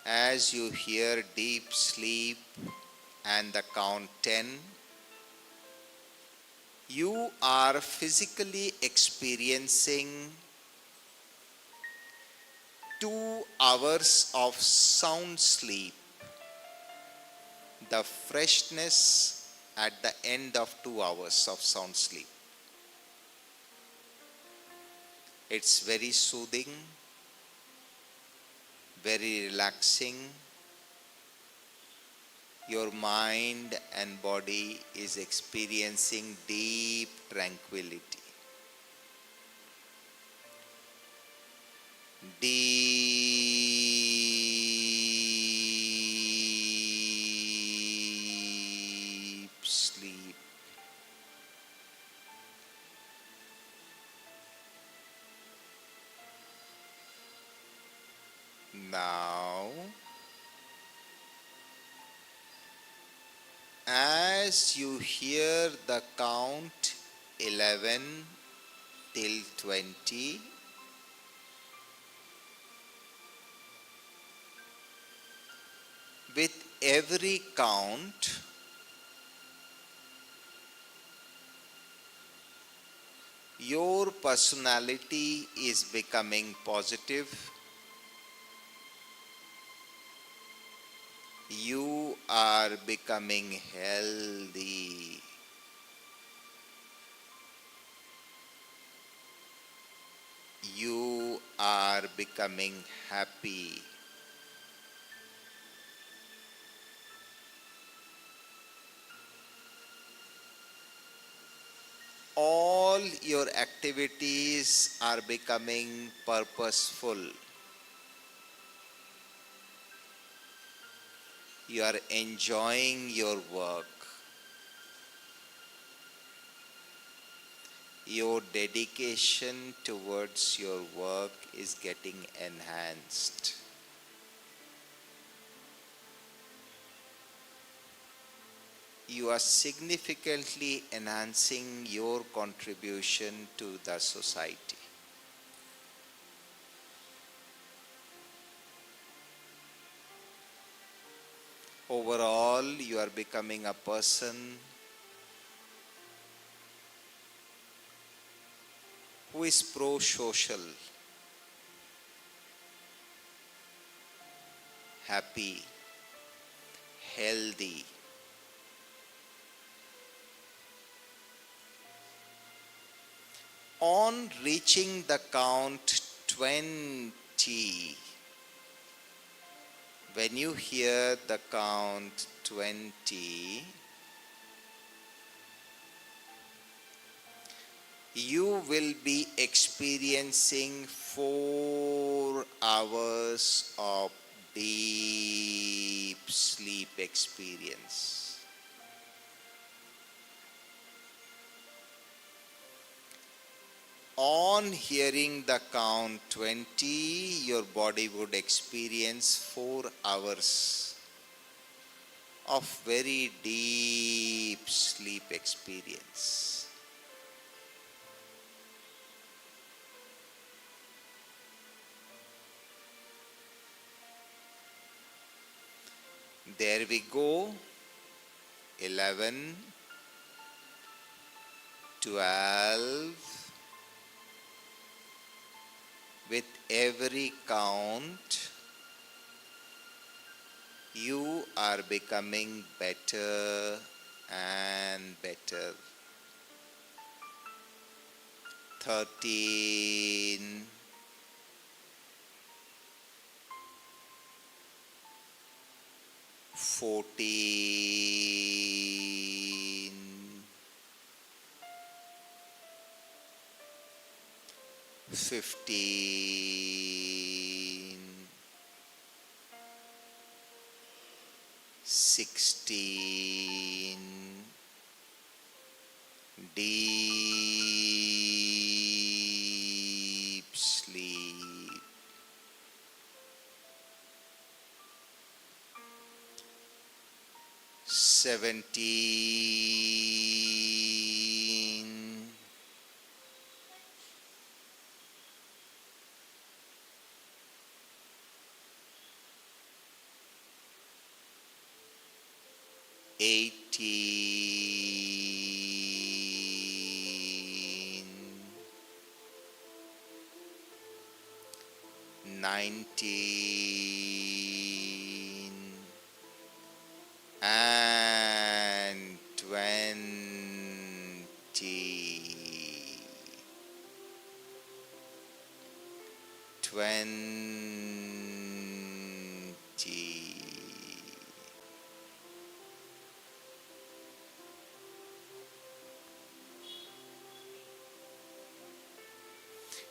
Speaker 4: As you hear deep sleep and the count 10, you are physically experiencing 2 hours of sound sleep. The freshness at the end of 2 hours of sound sleep. It's very soothing, very relaxing. Your mind and body is experiencing deep tranquility. Deep Now, as you hear the count 11 till 20, with every count, your personality is becoming positive. You are becoming healthy. You are becoming happy. All your activities are becoming purposeful. You are enjoying your work. Your dedication towards your work is getting enhanced. You are significantly enhancing your contribution to the society. Overall, you are becoming a person who is pro-social, happy, healthy. On reaching the count 20, when you hear the count 20, you will be experiencing 4 hours of deep sleep experience. On hearing the count 20, your body would experience 4 hours of very deep sleep experience. There we go. 11, 12. With every count, you are becoming better and better. 13, 14, 15, 16, deep sleep. 17, 18, 19, and 20. 20.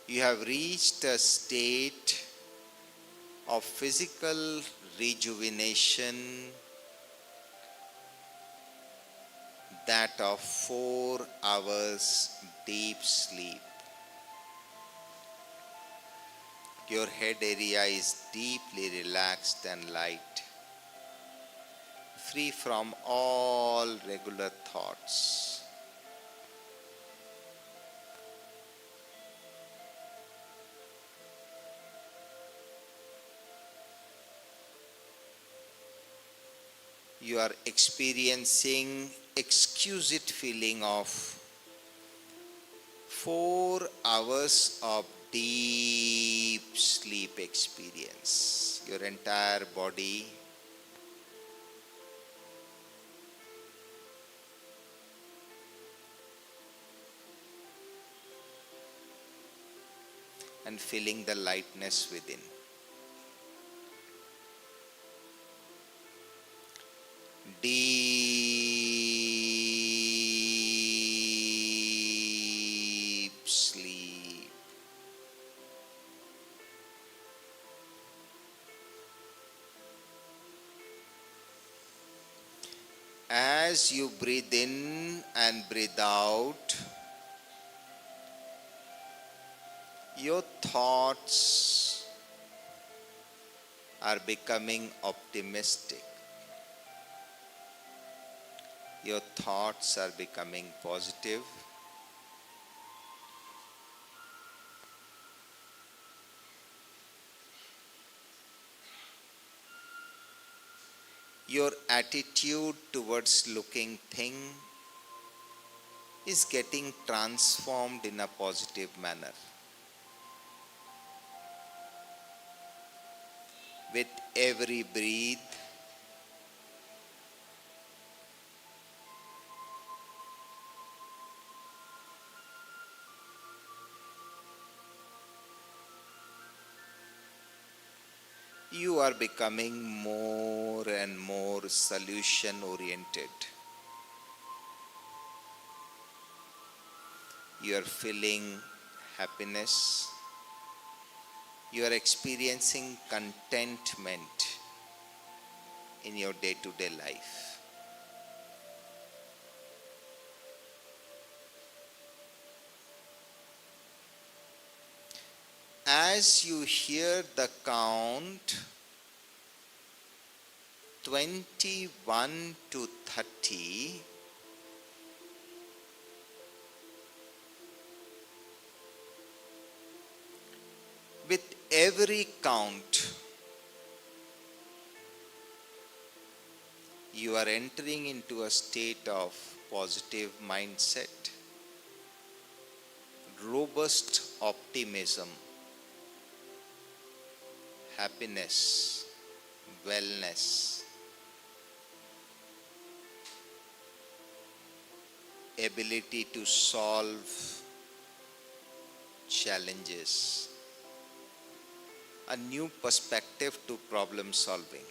Speaker 4: You have reached a state of physical rejuvenation, that of 4 hours deep sleep. Your head area is deeply relaxed and light, free from all regular thoughts. You are experiencing exquisite feeling of 4 hours of deep sleep experience. Your entire body and feeling the lightness within. Deep sleep. As you breathe in and breathe out, your thoughts are becoming optimistic. Your thoughts are becoming positive. Your attitude towards looking thing is getting transformed in a positive manner. With every breath, you are becoming more and more solution oriented. You are feeling happiness. You are experiencing contentment in your day-to-day life. As you hear the count 21 to 30, with every count, you are entering into a state of positive mindset, robust optimism, happiness, wellness, ability to solve challenges, a new perspective to problem solving.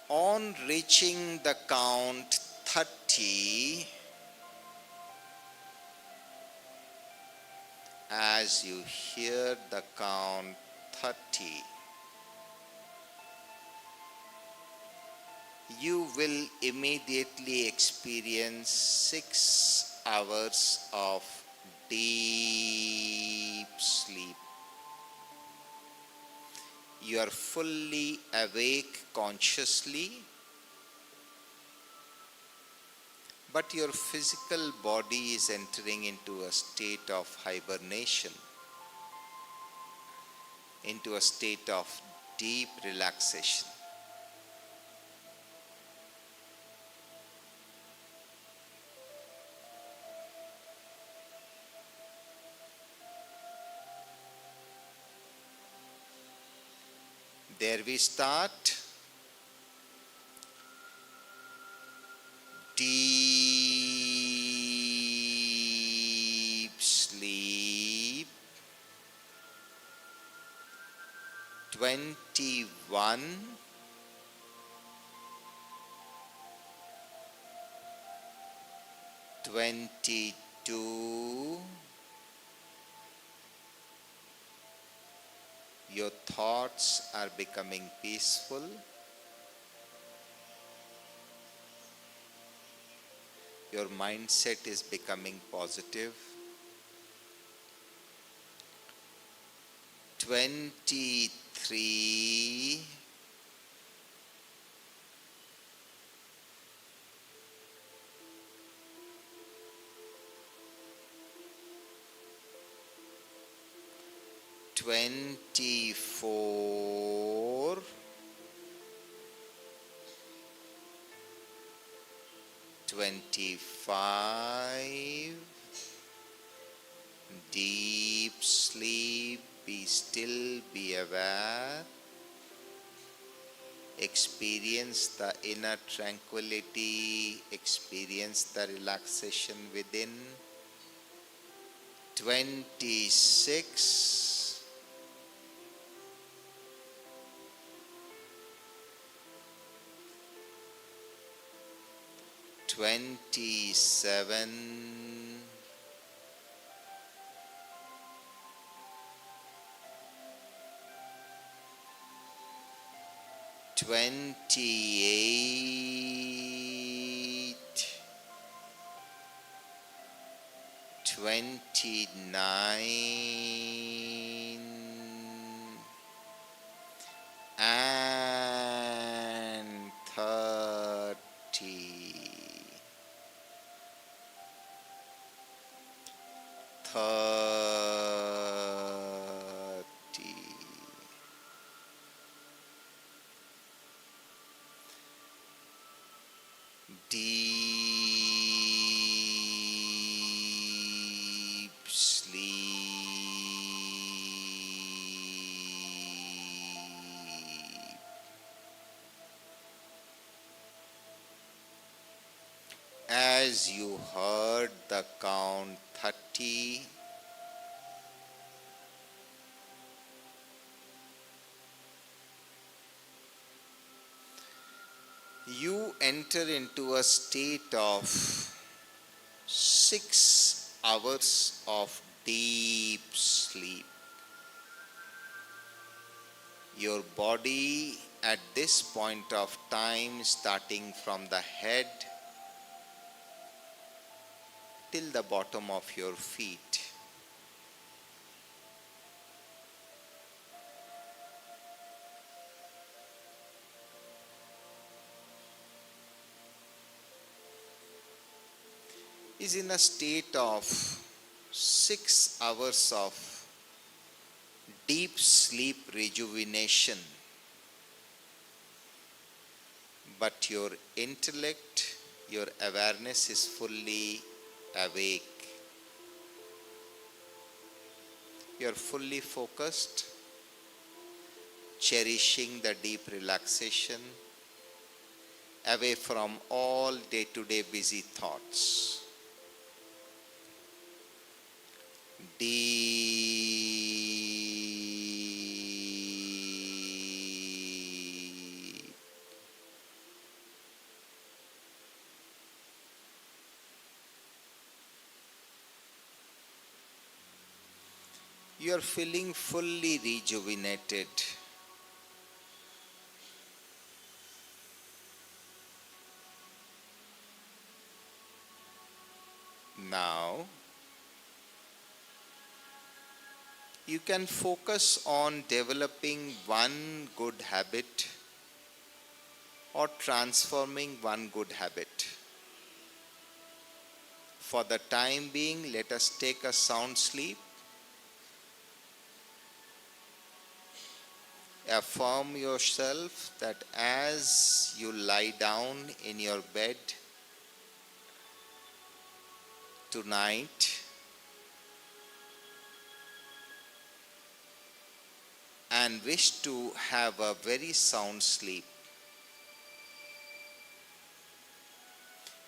Speaker 4: On reaching the count 30, as you hear the count 30, you will immediately experience 6 hours of deep sleep. You are fully awake consciously, but your physical body is entering into a state of hibernation, into a state of deep relaxation. There we start. Deep sleep. 21. 22. Your thoughts are becoming peaceful. your mindset is becoming positive. 23, 24, 25, deep sleep, be still, be aware, experience the inner tranquility, experience the relaxation within. 26, 27, 28, 29, and 30. 30. Deep sleep. As you heard the count 30, you enter into a state of 6 hours of deep sleep. Your body at this point of time, starting from the head till the bottom of your feet, is in a state of 6 hours of deep sleep rejuvenation. But your intellect, your awareness is fully awake. You are fully focused, cherishing the deep relaxation, away from all day-to-day busy thoughts. Deep. You are feeling fully rejuvenated. Now, you can focus on developing one good habit or transforming one good habit. For the time being, let us take a sound sleep. Affirm yourself that as you lie down in your bed tonight, and wish to have a very sound sleep,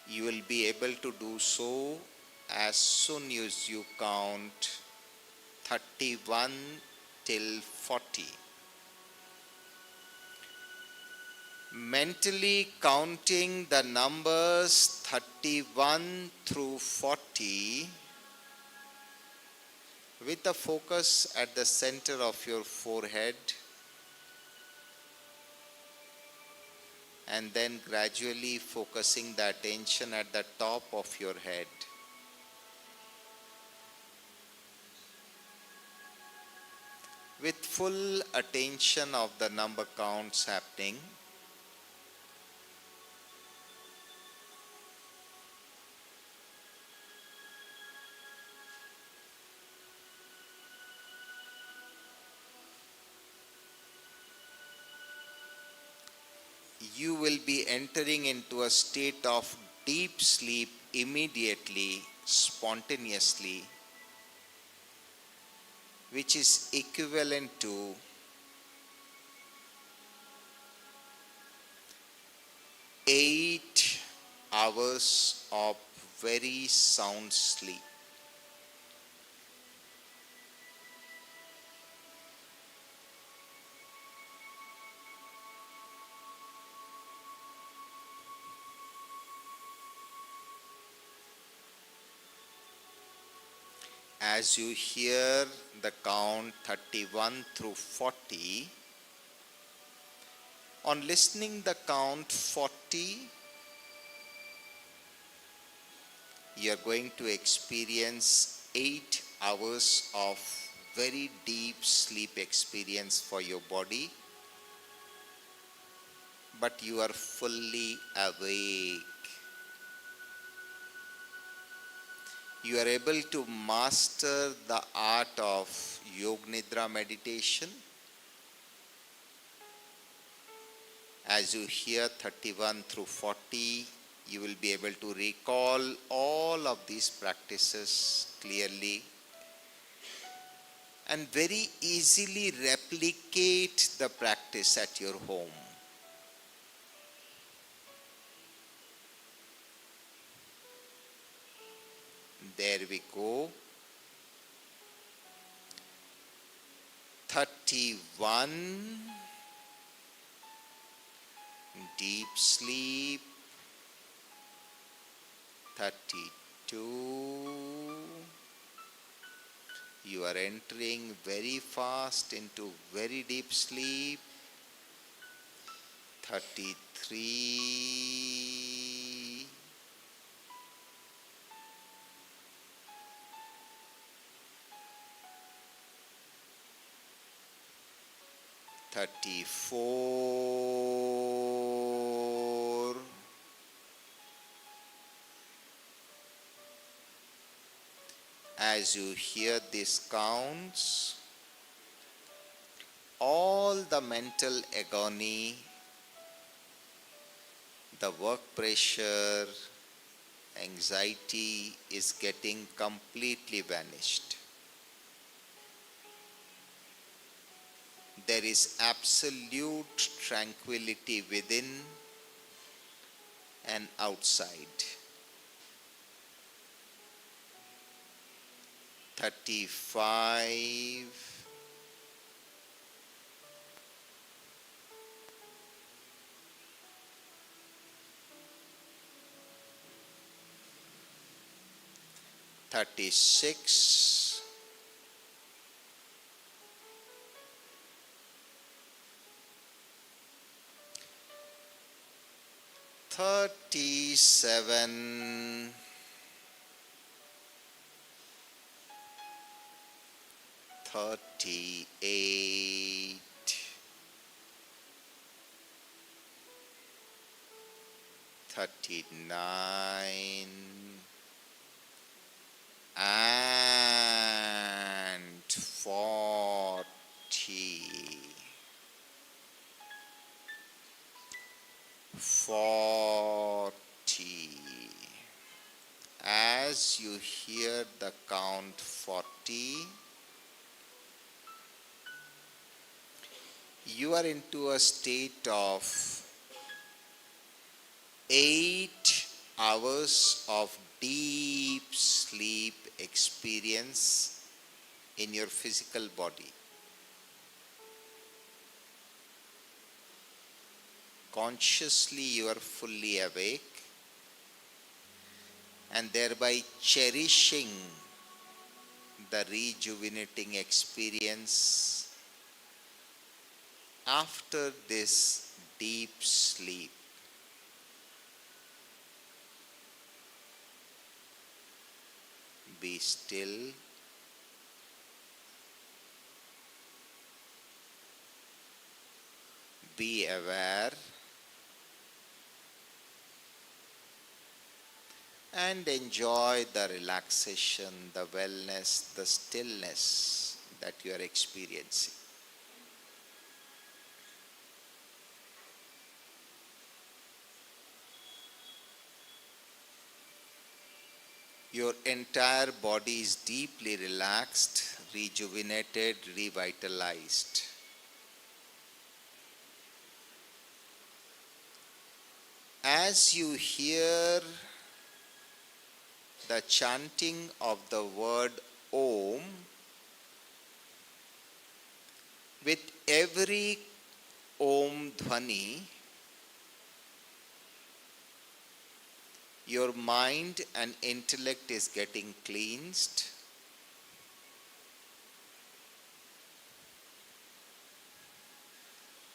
Speaker 4: you will be able to do so as soon as you count 31 till 40. Mentally counting the numbers 31 through 40 with a focus at the center of your forehead. and then gradually focusing the attention at the top of your head. With full attention of the number counts happening, you will be entering into a state of deep sleep immediately, spontaneously, which is equivalent to 8 hours of very sound sleep. As you hear the count 31 through 40, on listening the count 40, you are going to experience 8 hours of very deep sleep experience for your body, but you are fully awake. You are able to master the art of Yoga Nidra meditation. As you hear 31 through 40, you will be able to recall all of these practices clearly and very easily replicate the practice at your home. There we go. 31. Deep sleep. 32. You are entering very fast into very deep sleep. 33. 34. As you hear these counts, all the mental agony, the work pressure, anxiety is getting completely vanished. There is absolute tranquility within and outside. 35. 36. 37. 38. 39. And 40. 40. As you hear the count 40, you are into a state of 8 hours of deep sleep experience in your physical body. Consciously you are fully awake and thereby cherishing the rejuvenating experience after this deep sleep. be still. Be aware and enjoy the relaxation, the wellness, the stillness that you are experiencing. Your entire body is deeply relaxed, rejuvenated, revitalized. As you hear the chanting of the word Om, with every Om Dhvani, your mind and intellect is getting cleansed.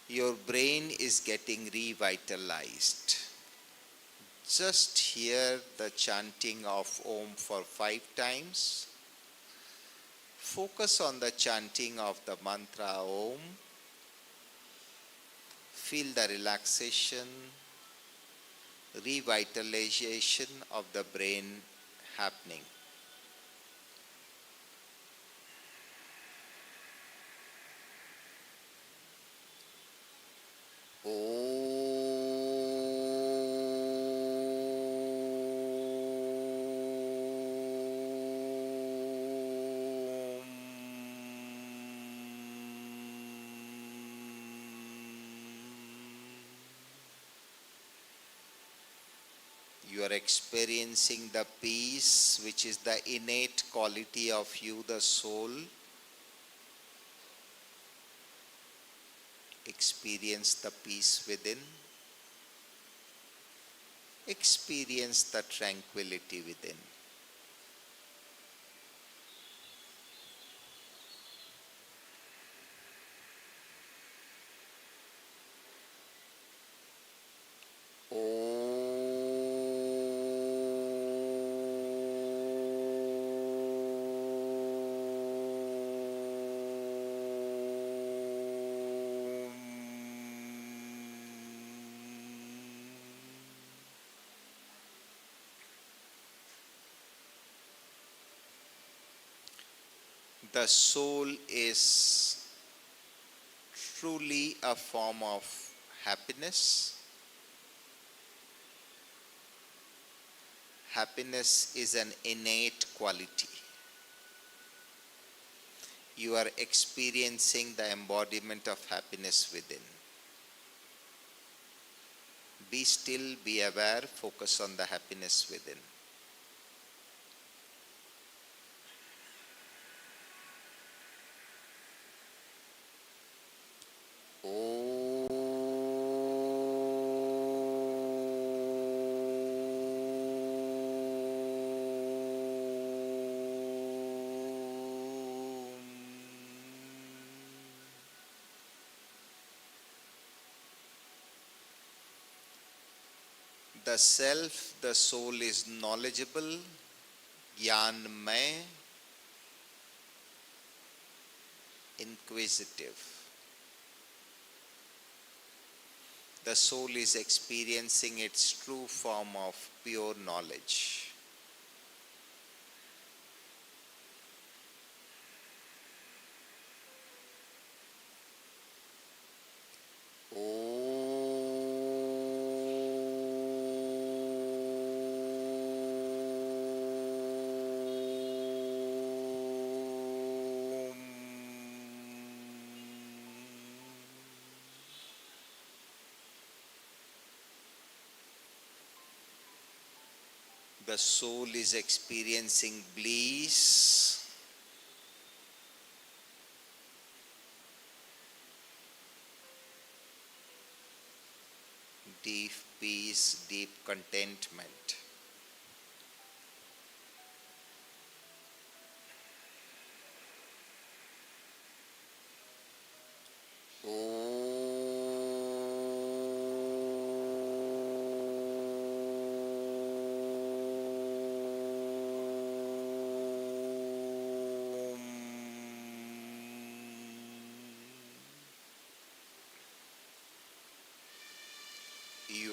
Speaker 4: Your brain is getting revitalized. Just hear the chanting of Om for 5 times. Focus on the chanting of the mantra Om. Feel the relaxation, revitalization of the brain happening. You are experiencing the peace, which is the innate quality of you, the soul. Experience the peace within. Experience the tranquility within. The soul is truly a form of happiness. Happiness is an innate quality. You are experiencing the embodiment of happiness within. Be still, be aware, focus on the happiness within. The self, the soul is knowledgeable, jnanmay, inquisitive. The soul is experiencing its true form of pure knowledge. The soul is experiencing bliss. Deep peace, deep contentment.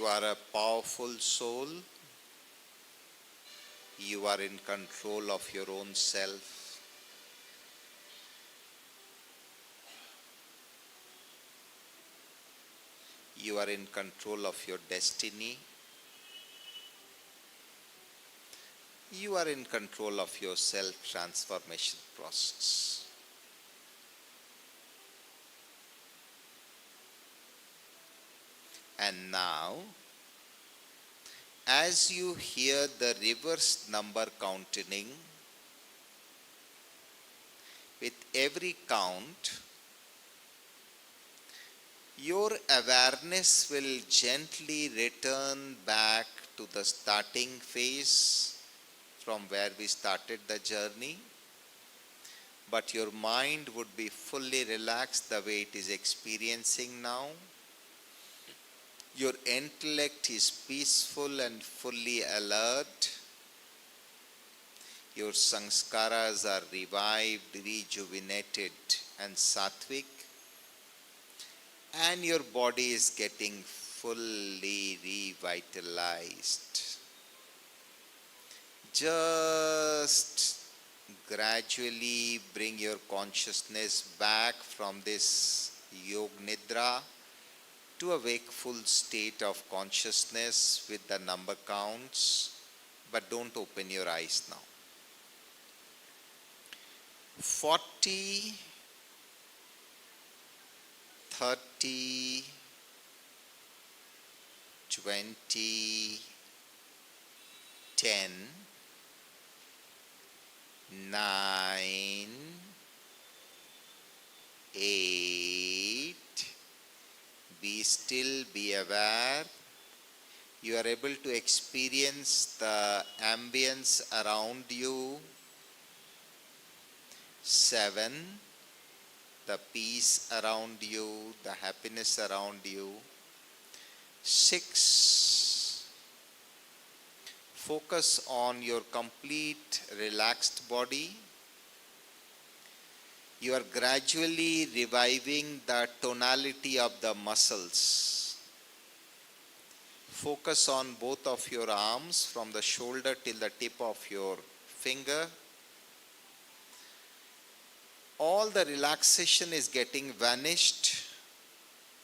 Speaker 4: are a powerful soul. You are in control of your own self. You are in control of your destiny. You are in control of your self-transformation process. And now, as you hear the reverse number counting, with every count, your awareness will gently return back to the starting phase from where we started the journey, but your mind would be fully relaxed the way it is experiencing now. Your intellect is peaceful and fully alert. Your sanskaras are revived, rejuvenated and sattvic. And your body is getting fully revitalized. Just gradually bring your consciousness back from this Yog Nidra to a wakeful state of consciousness with the number counts, but don't open your eyes now. 40, 30, 20, 10, 9, 8, be still, be aware. You are able to experience the ambience around you. 7, the peace around you, the happiness around you. 6, focus on your complete relaxed body. You are gradually reviving the tonality of the muscles. Focus on both of your arms from the shoulder till the tip of your finger. All the relaxation is getting vanished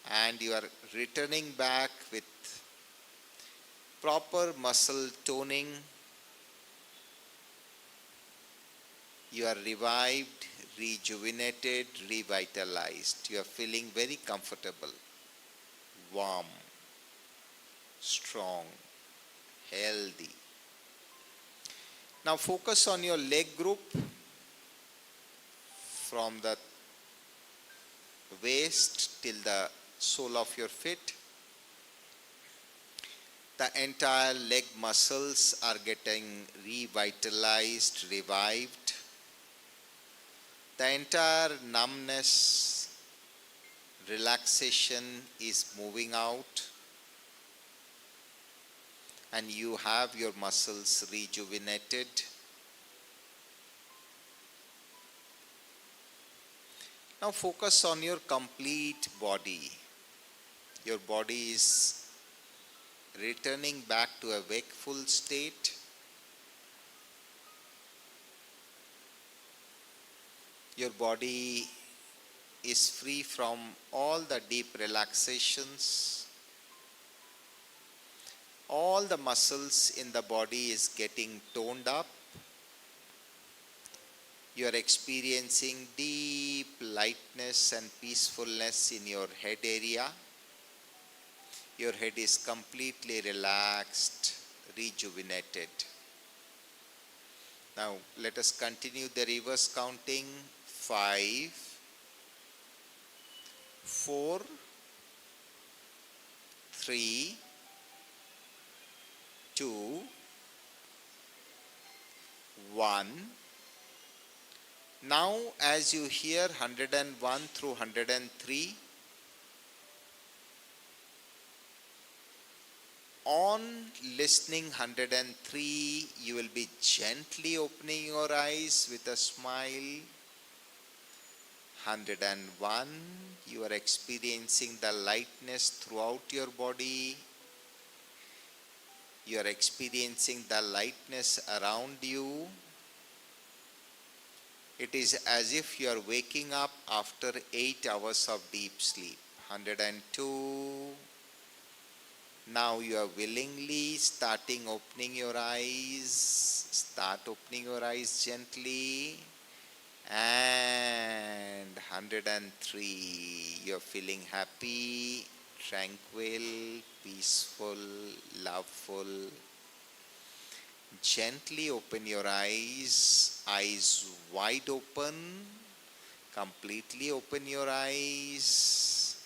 Speaker 4: and you are returning back with proper muscle toning. You are revived, rejuvenated, revitalized. You are feeling very comfortable, warm, strong, healthy. Now focus on your leg group from the waist till the sole of your feet. The entire leg muscles are getting revitalized, revived. The entire numbness, relaxation is moving out, and you have your muscles rejuvenated. Now focus on your complete body. Your body is returning back to a wakeful state. Your body is free from all the deep relaxations. All the muscles in the body is getting toned up. You are experiencing deep lightness and peacefulness in your head area. Your head is completely relaxed, rejuvenated. Now let us continue the reverse counting. 5, 4, 3, 2, 1. Now as you hear 101 through 103, on listening 103, you will be gently opening your eyes with a smile. 101, you are experiencing the lightness throughout your body. You are experiencing the lightness around you. It is as if you are waking up after 8 hours of deep sleep. 102. Now you are willingly starting opening your eyes. Start opening your eyes gently. And 103. You are feeling happy, tranquil, peaceful, loveful. Gently open your eyes wide open. Completely open your eyes.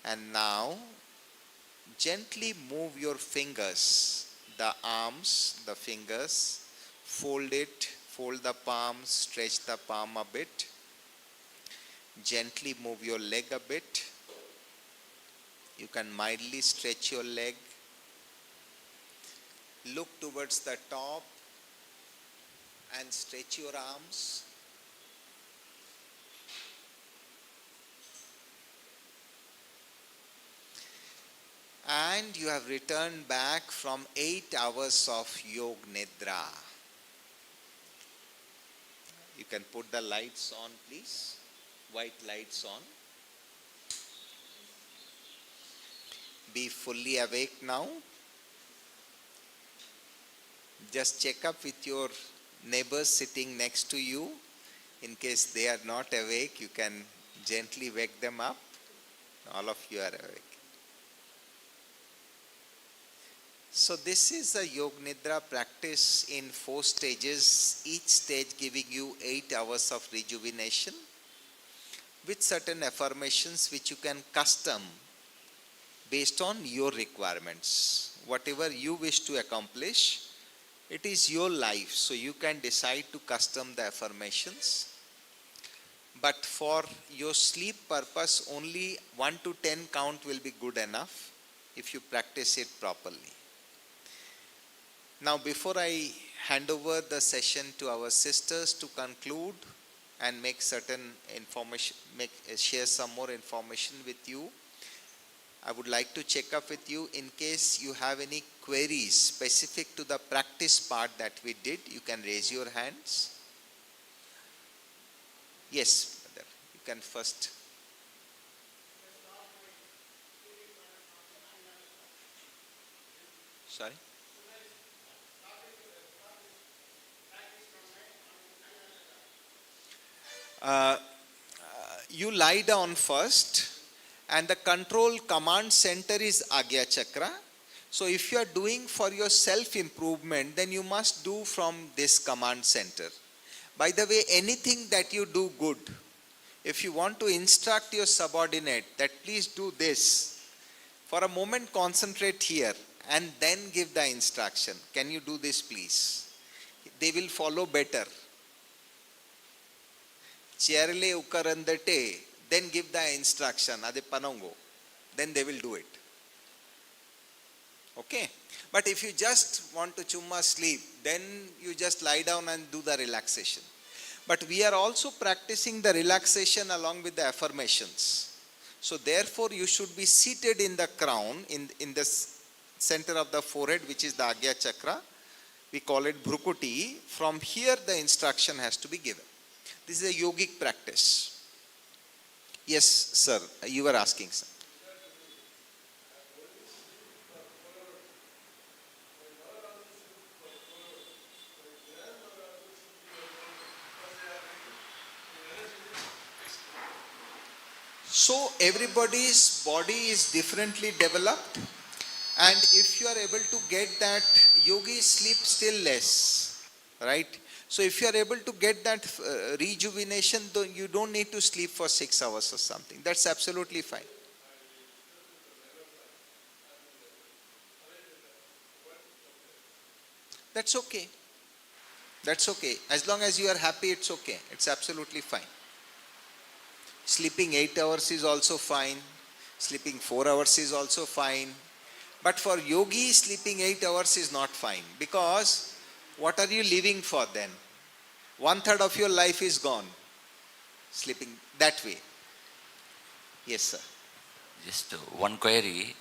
Speaker 4: And now, gently move your fingers, the arms, the fingers. Fold the palm, stretch the palm a bit. Gently move your leg a bit. You can mildly stretch your leg. Look towards the top and stretch your arms. And you have returned back from 8 hours of Yoga Nidra. You can put the lights on, please. White lights on. Be fully awake now. Just check up with your neighbors sitting next to you. In case they are not awake, you can gently wake them up. All of you are awake. So this is a Yoga Nidra practice in 4 stages, each stage giving you 8 hours of rejuvenation with certain affirmations which you can custom based on your requirements. Whatever you wish to accomplish, it is your life, so you can decide to custom the affirmations. But for your sleep purpose, only 1 to 10 count will be good enough if you practice it properly. Now, before I hand over the session to our sisters to conclude and make certain information, share some more information with you, I would like to check up with you. In case you have any queries specific to the practice part that we did, you can raise your hands. Yes, brother, you can first. Sorry? You lie down first, and the control command center is Agya Chakra. So if you are doing for your self improvement, then you must do from this command center. By the way, anything that you do good, if you want to instruct your subordinate that please do this, for a moment concentrate here and then give the instruction. Can you do this please? They will follow better. Chairle ukarandate, then give the instruction, ade panongo, then they will do it. Okay? But if you just want to chumma sleep, then you just lie down and do the relaxation. But we are also practicing the relaxation along with the affirmations. So therefore you should be seated in the crown, in the center of the forehead, which is the Agya Chakra. We call it Bhrukuti. From here the instruction has to be given. This is a yogic practice. Yes, sir, you were asking, sir. So everybody's body is differently developed, and if you are able to get that, yogis sleep still less, right? So if you are able to get that rejuvenation, you don't need to sleep for 6 hours or something. That's absolutely fine. That's okay. That's okay. As long as you are happy, it's okay. It's absolutely fine. Sleeping 8 hours is also fine. Sleeping 4 hours is also fine. But for yogi, sleeping 8 hours is not fine. Because what are you living for then? 1/3 of your life is gone. Sleeping that way. Yes, sir.
Speaker 5: Just one query.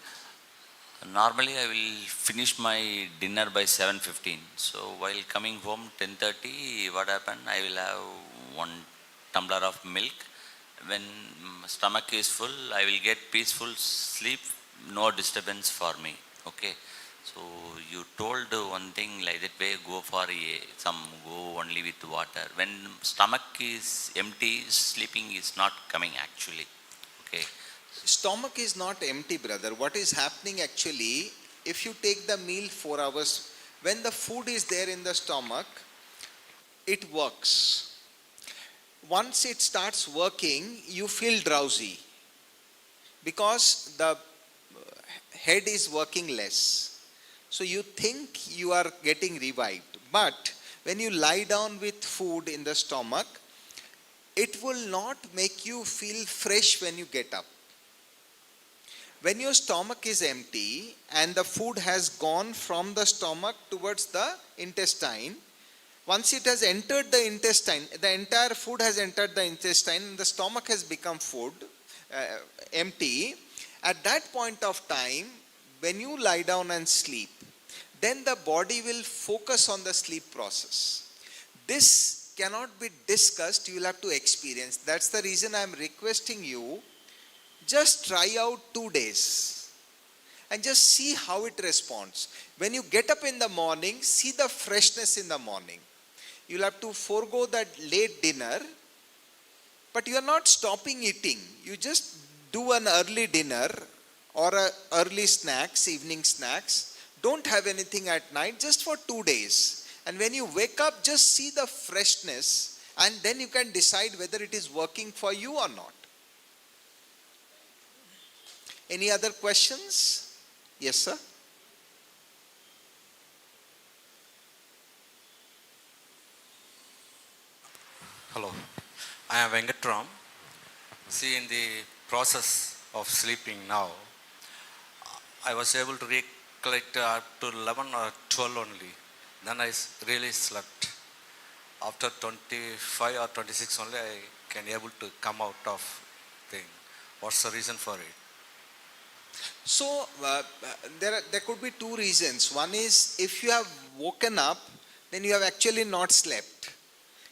Speaker 5: Normally I will finish my dinner by 7:15. So while coming home 10:30, what happened? I will have one tumbler of milk. When stomach is full, I will get peaceful sleep, no disturbance for me. Okay. So you told one thing like that way, go for go only with water. When stomach is empty, sleeping is not coming actually. Okay.
Speaker 4: Stomach is not empty, brother. What is happening actually, if you take the meal 4 hours, when the food is there in the stomach, it works. Once it starts working, you feel drowsy because the head is working less. So you think you are getting revived. But when you lie down with food in the stomach, it will not make you feel fresh when you get up. When your stomach is empty and the food has gone from the stomach towards the intestine, once it has entered the intestine, the entire food has entered the intestine and the stomach has become empty. At that point of time, when you lie down and sleep, then the body will focus on the sleep process. This cannot be discussed, you will have to experience. That's the reason I am requesting you, just try out 2 days and just see how it responds. When you get up in the morning, see the freshness in the morning. You'll have to forego that late dinner, but you are not stopping eating. You just do an early dinner or a early snacks, evening snacks. Don't have anything at night, just for 2 days. And when you wake up, just see the freshness, and then you can decide whether it is working for you or not. Any other questions? Yes, sir.
Speaker 6: Hello, I am Venkatram. See, in the process of sleeping now, I was able to recollect up to 11 or 12 only. Then I really slept. After 25 or 26 only, I can able to come out of thing. What's the reason for it?
Speaker 4: So there could be 2 reasons. One is, if you have woken up, then you have actually not slept.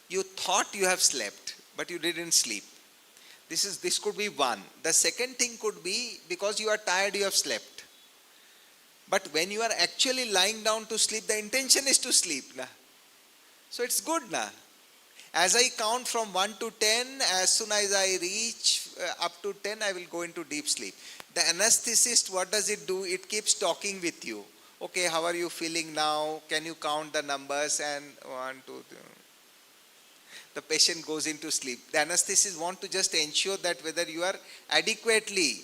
Speaker 4: You thought you have slept, but you didn't sleep. This could be one. The second thing could be because you are tired, you have slept. But when you are actually lying down to sleep, the intention is to sleep. Na? So it's good. Na? As I count from 1 to 10, as soon as I reach up to 10, I will go into deep sleep. The anesthetist, what does it do? It keeps talking with you. Okay, how are you feeling now? Can you count the numbers? And 1, 2, 3. The patient goes into sleep. The anesthetist want to just ensure that whether you are adequately,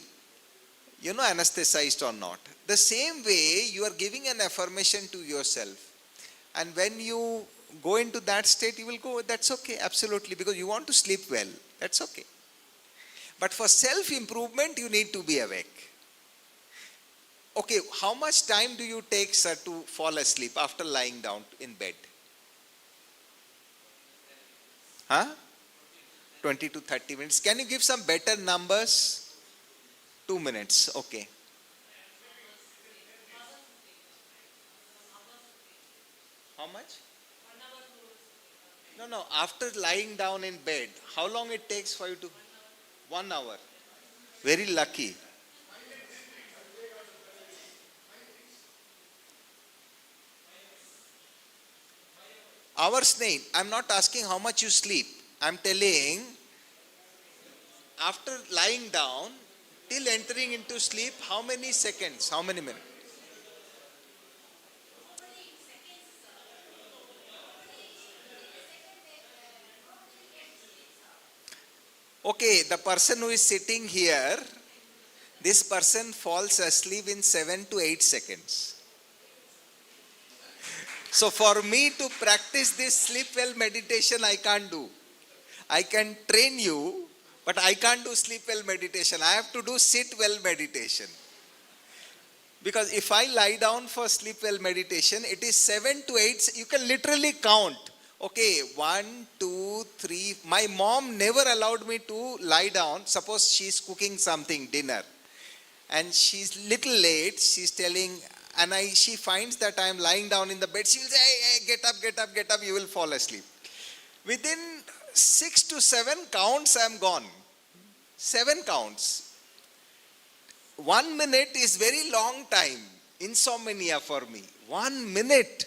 Speaker 4: anesthetized or not. The same way, you are giving an affirmation to yourself. And when you go into that state, you will go, that's okay, absolutely, because you want to sleep well. That's okay. But for self-improvement, you need to be awake. Okay, how much time do you take, sir, to fall asleep after lying down in bed? 20 to 30 minutes. Can you give some better numbers? 2 minutes, okay. How much? No, after lying down in bed, how long it takes for you to? 1 hour. Very lucky. Hours nahi. I'm not asking how much you sleep. I'm telling, after lying down, till entering into sleep, how many seconds? How many minutes? Okay, the person who is sitting here, this person falls asleep in 7 to 8 seconds. So for me to practice this sleep well meditation, I can't do. I can train you, but I can't do sleep well meditation. I have to do sit well meditation. Because if I lie down for sleep well meditation, it is 7 to 8. You can literally count. Okay, 1, 2, 3. My mom never allowed me to lie down. Suppose she is cooking something, dinner. and she's little late. She's telling, and she finds that I am lying down in the bed. She'll say, hey, get up, get up, get up, you will fall asleep. Within 6 to 7 counts, I am gone. 7 counts. 1 minute is very long time. Insomnia for me. 1 minute.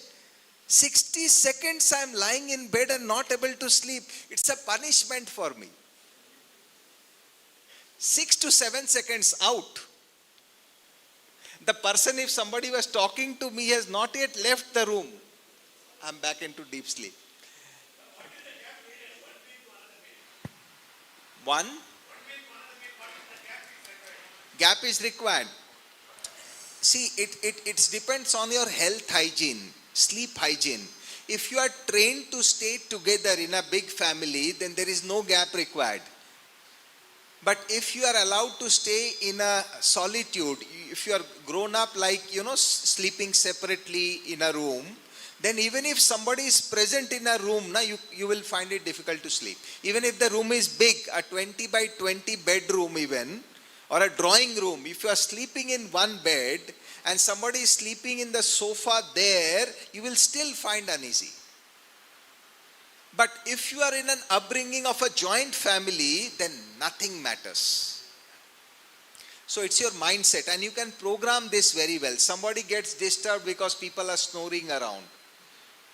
Speaker 4: 60 seconds I am lying in bed and not able to sleep. It's a punishment for me. 6 to 7 seconds out. The person, if somebody was talking to me, has not yet left the room. I'm back into deep sleep. One gap is required. See, it depends on your health hygiene, sleep hygiene. If you are trained to stay together in a big family, then there is no gap required. But if you are allowed to stay in a solitude, if you are grown up like, sleeping separately in a room, then even if somebody is present in a room, you will find it difficult to sleep. Even if the room is big, a 20 by 20 bedroom even, or a drawing room, if you are sleeping in one bed and somebody is sleeping in the sofa there, you will still find uneasy. But if you are in an upbringing of a joint family, then nothing matters. So it's your mindset, and you can program this very well. Somebody gets disturbed because people are snoring around.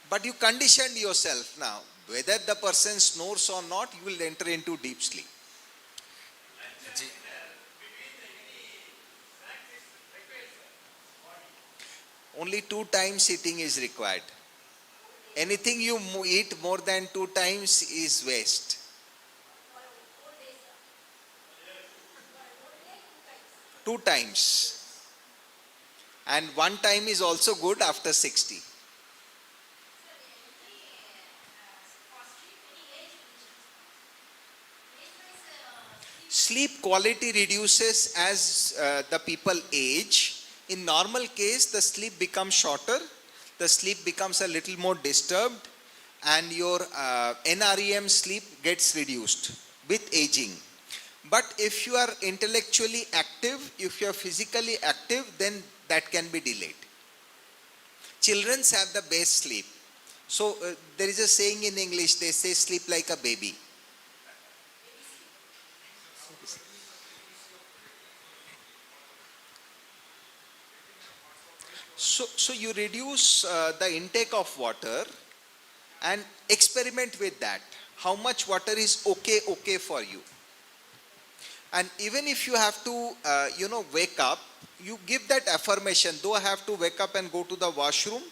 Speaker 4: But you conditioned yourself now. Whether the person snores or not, you will enter into deep sleep. Only 2 times eating is required. Anything you eat more than 2 times is waste. Two times. And 1 time is also good after 60. Sleep quality reduces as the people age. In normal case, the sleep becomes shorter, the sleep becomes a little more disturbed, and your NREM sleep gets reduced with aging. But if you are intellectually active, if you are physically active, then that can be delayed. Children have the best sleep. So there is a saying in English, they say sleep like a baby. So you reduce the intake of water and experiment with that. How much water is okay for you? And even if you have to, wake up, you give that affirmation. Though I have to wake up and go to the washroom,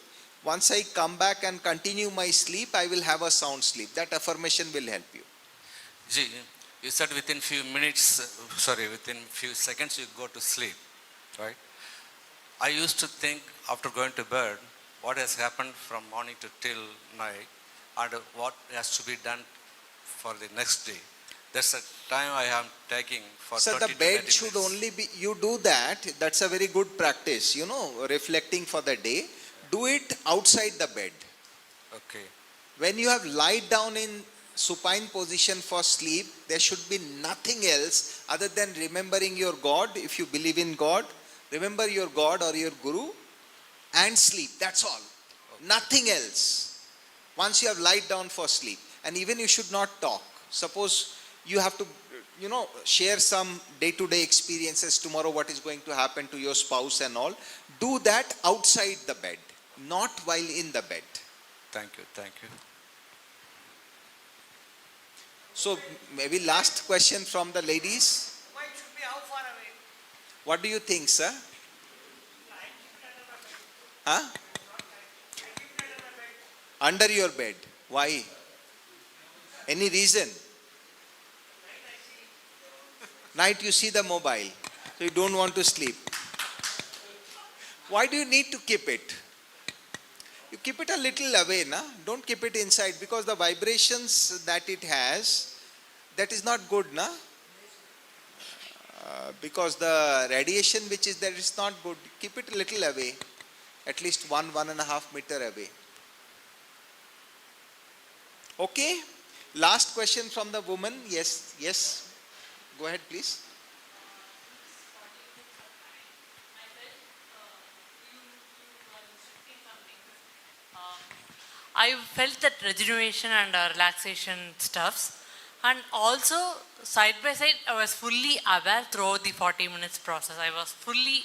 Speaker 4: once I come back and continue my sleep, I will have a sound sleep. That affirmation will help you.
Speaker 6: Ji, you said within few seconds you go to sleep, right? I used to think after going to bed, what has happened from morning to till night and what has to be done for the next day. That's the time I am taking for 30 to 30 minutes. So the bed should only be, you do that, that's a very good practice, reflecting for the day. Do it outside the bed. Okay. When you have lied down in supine position for sleep, there should be nothing else other than remembering your God. If you believe in God, remember your God or your Guru and sleep. That's all. Okay. Nothing else. Once you have lied down for sleep. And even you should not talk. Suppose you have to, share some day-to-day experiences tomorrow, what is going to happen to your spouse and all. Do that outside the bed, not while in the bed. Thank you. So maybe last question from the ladies.
Speaker 7: Mine should be how far away?
Speaker 6: What do you think, sir? Huh? Under your bed. Why? Any reason? Night you see the mobile, so you don't want to sleep. Why do you need to keep it? You keep it a little away, na? Don't keep it inside, because the vibrations that it has, that is not good, na? Because the radiation which is there is not good. Keep it a little away, at least 1.5 meter away. Okay? Last question from the woman. Yes. Go ahead, please.
Speaker 7: I felt that rejuvenation and relaxation stuffs. And also, side by side, I was fully aware throughout the 40 minutes process. I was fully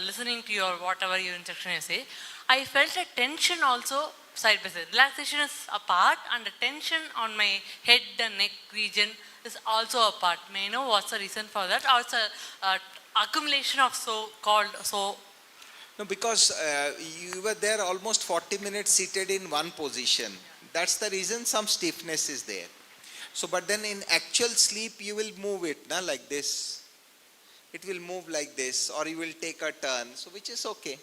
Speaker 7: listening to your whatever your instruction you say. I felt a tension also side by side. Relaxation is a part, and the tension on my head and neck region is also a part. May I know what's the reason for that? Or it's a accumulation of so-called.
Speaker 4: No, because you were there almost 40 minutes seated in one position. That's the reason some stiffness is there. So, but then in actual sleep, you will move it, like this. It will move like this, or you will take a turn, so which is okay.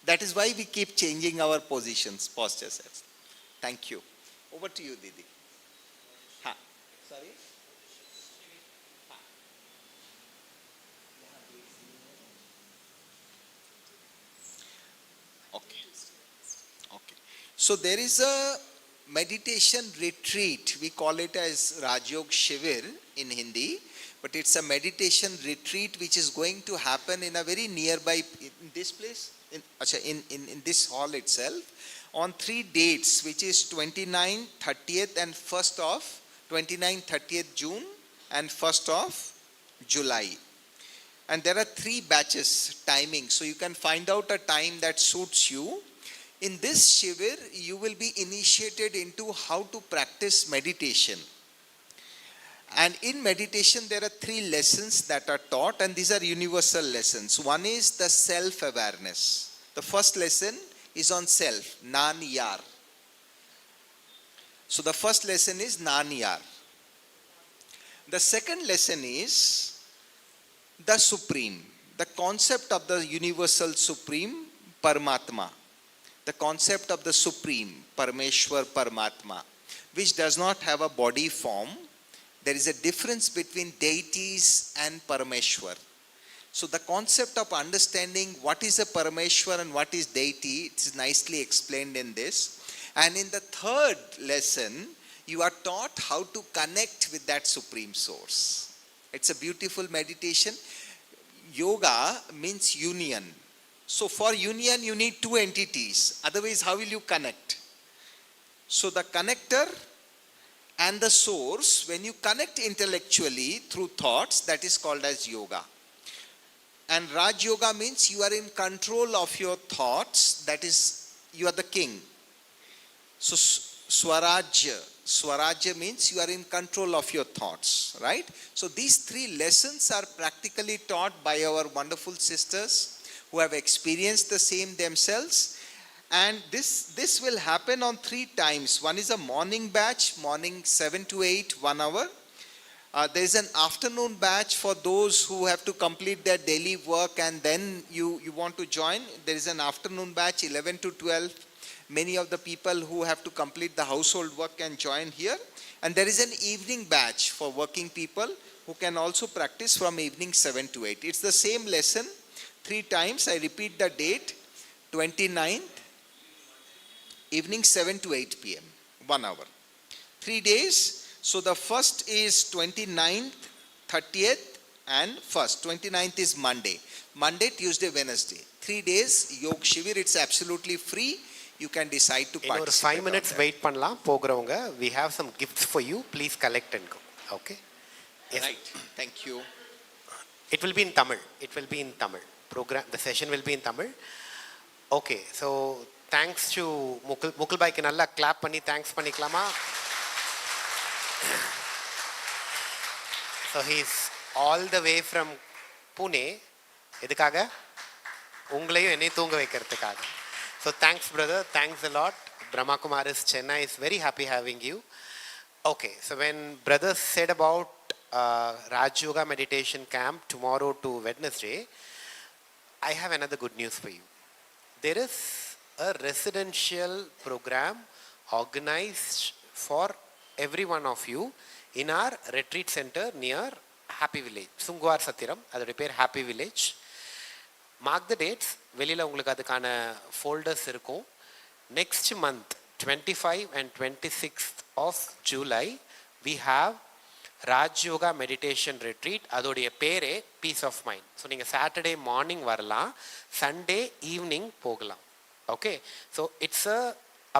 Speaker 4: That is why we keep changing our postures. Thank you. Over to you, Didi. Ha. Sorry? Ha. Okay. Okay. So there is a meditation retreat. We call it as Rajyoga Shivir in Hindi, but it's a meditation retreat which is going to happen in a very nearby, in this place, in this hall itself, on 3 dates, which is 29th, 30th and 1st of 29th, 30th June and 1st of July. And there are 3 batches timing, so you can find out a time that suits you. In this Shivir, you will be initiated into how to practice meditation. And in meditation, there are 3 lessons that are taught, and these are universal lessons. One is the self-awareness. The first lesson is on self, Nan Yar. So the first lesson is Nan Yar. The second lesson is the Supreme, the concept of the universal Supreme, Paramatma. The concept of the Supreme, Parameshwar, Paramatma, which does not have a body form. There is a difference between deities and Parameshwar. So the concept of understanding what is a Parameshwar and what is deity, it is nicely explained in this. And in the third lesson, you are taught how to connect with that Supreme Source. It's a beautiful meditation. Yoga means union. So for union, you need 2 entities. Otherwise, how will you connect? So the connector and the source, when you connect intellectually through thoughts, that is called as yoga. And Raj Yoga means you are in control of your thoughts. That is, you are the king. So Swarajya means you are in control of your thoughts, right? So these 3 lessons are practically taught by our wonderful sisters who have experienced the same themselves. And this will happen on 3 times. One is a morning batch, morning 7 to 8, 1 hour. There is an afternoon batch for those who have to complete their daily work and then you want to join. There is an afternoon batch, 11 to 12. Many of the people who have to complete the household work can join here. And there is an evening batch for working people who can also practice from evening 7 to 8. It's the same lesson. 3 times, I repeat the date, 29th, evening 7 to 8 p.m., 1 hour. 3 days, so the first is 29th, 30th and 1st. 29th is Monday. Monday, Tuesday, Wednesday. 3 days, Yoga Shivir, it's absolutely free. You can decide to participate.
Speaker 3: 5 minutes wait பண்ணலாம் போகிறவங்க. We have some gifts for you. Please collect and go. Okay?
Speaker 4: Yes. Right. Thank you.
Speaker 3: It will be in Tamil. It will be in Tamil. The session will be in Tamil. Okay, so thanks to Mukul. Mukul bhai ku nalla clap பண்ணி thanks பண்ணிக்கலாமா? So he's all the way from Pune. எதுக்காக? உங்களையும் என்னை தூங்க வைக்கிறதுக்காக. So thanks brother, thanks a lot. Brahma Kumaris Chennai is very happy having you. Okay, so when brother said about Rajayoga Meditation Camp tomorrow to Wednesday, I have another good news for you. There is a residential program organized for every one of you in our retreat center near Happy Village. Sungwar Sathiram, அதோட பேர் Happy Village. Mark the dates. வெளியில் உங்களுக்கு அதுக்கான folders இருக்கும். Next month, 25 and 26th of July, we have Rajayoga Meditation Retreat. அதோடைய பேரே Peace of Mind. So நீங்கள் Saturday morning வரலாம், சண்டே ஈவினிங் போகலாம். Okay, so it's a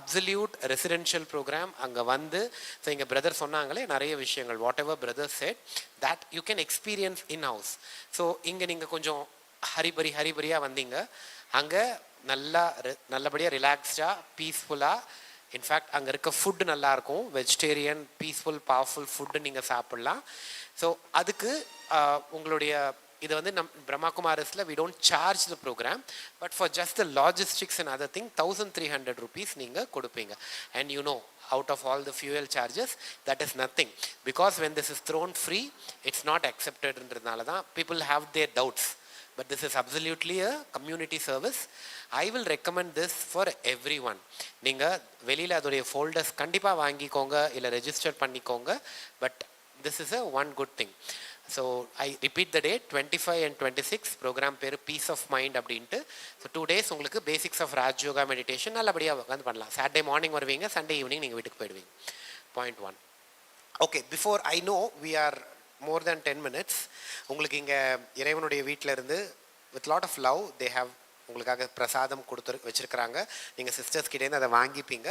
Speaker 3: absolute residential program. அங்கே வந்து ஸோ எங்கள் பிரதர் சொன்னாங்களே நிறைய விஷயங்கள், whatever brother said that you can experience in house. So இங்கே நீங்கள் கொஞ்சம் ஹரிபரியாக வந்தீங்க, அங்கே நல்லபடியாக ரிலாக்ஸ்டாக பீஸ்ஃபுல்லாக, இன்ஃபேக்ட் அங்கே இருக்க ஃபுட்டு நல்லாயிருக்கும், வெஜிடேரியன் பீஸ்ஃபுல் பவர்ஃபுல் ஃபுட்டு நீங்கள் சாப்பிட்லாம். ஸோ அதுக்கு உங்களுடைய இது வந்து பிரம்மா குமாரிஸில் we don't charge the program, but for just the logistics and other thing 1300 rupees நீங்கள் கொடுப்பீங்க. And you know out of all the fuel charges, that is nothing, because when this is thrown free it's not accepted ன்றதுனால தான் people have their doubts, but this is absolutely a community service. I will recommend this for everyone. நீங்கள் வெளியில் அதோடைய folders கண்டிப்பாக வாங்கிக்கோங்க, இல்லை register பண்ணிக்கோங்க, but this is a one good thing. So I repeat the date, 25 and 26 program பேர் peace of mind அப்படின்ட்டு. So 2 days உங்களுக்கு பேசிக்ஸ் ஆஃப் ராஜயோகா மெடிடேஷன் நல்லபடியாக உட்காந்து பண்ணலாம். சாட்டர்டே மார்னிங் வருவீங்க, சண்டே ஈவினிங் நீங்கள் வீட்டுக்கு போயிடுவீங்க. Point 1. Okay, before I know we are more than 10 minutes. உங்களுக்கு இங்கே இறைவனுடைய வீட்டில் இருந்து with lot of love they have உங்களுக்காக பிரசாதம் வச்சுருக்கிறாங்க. நீங்கள் சிஸ்டர்ஸ் கிட்டேருந்து அதை வாங்கிப்பீங்க.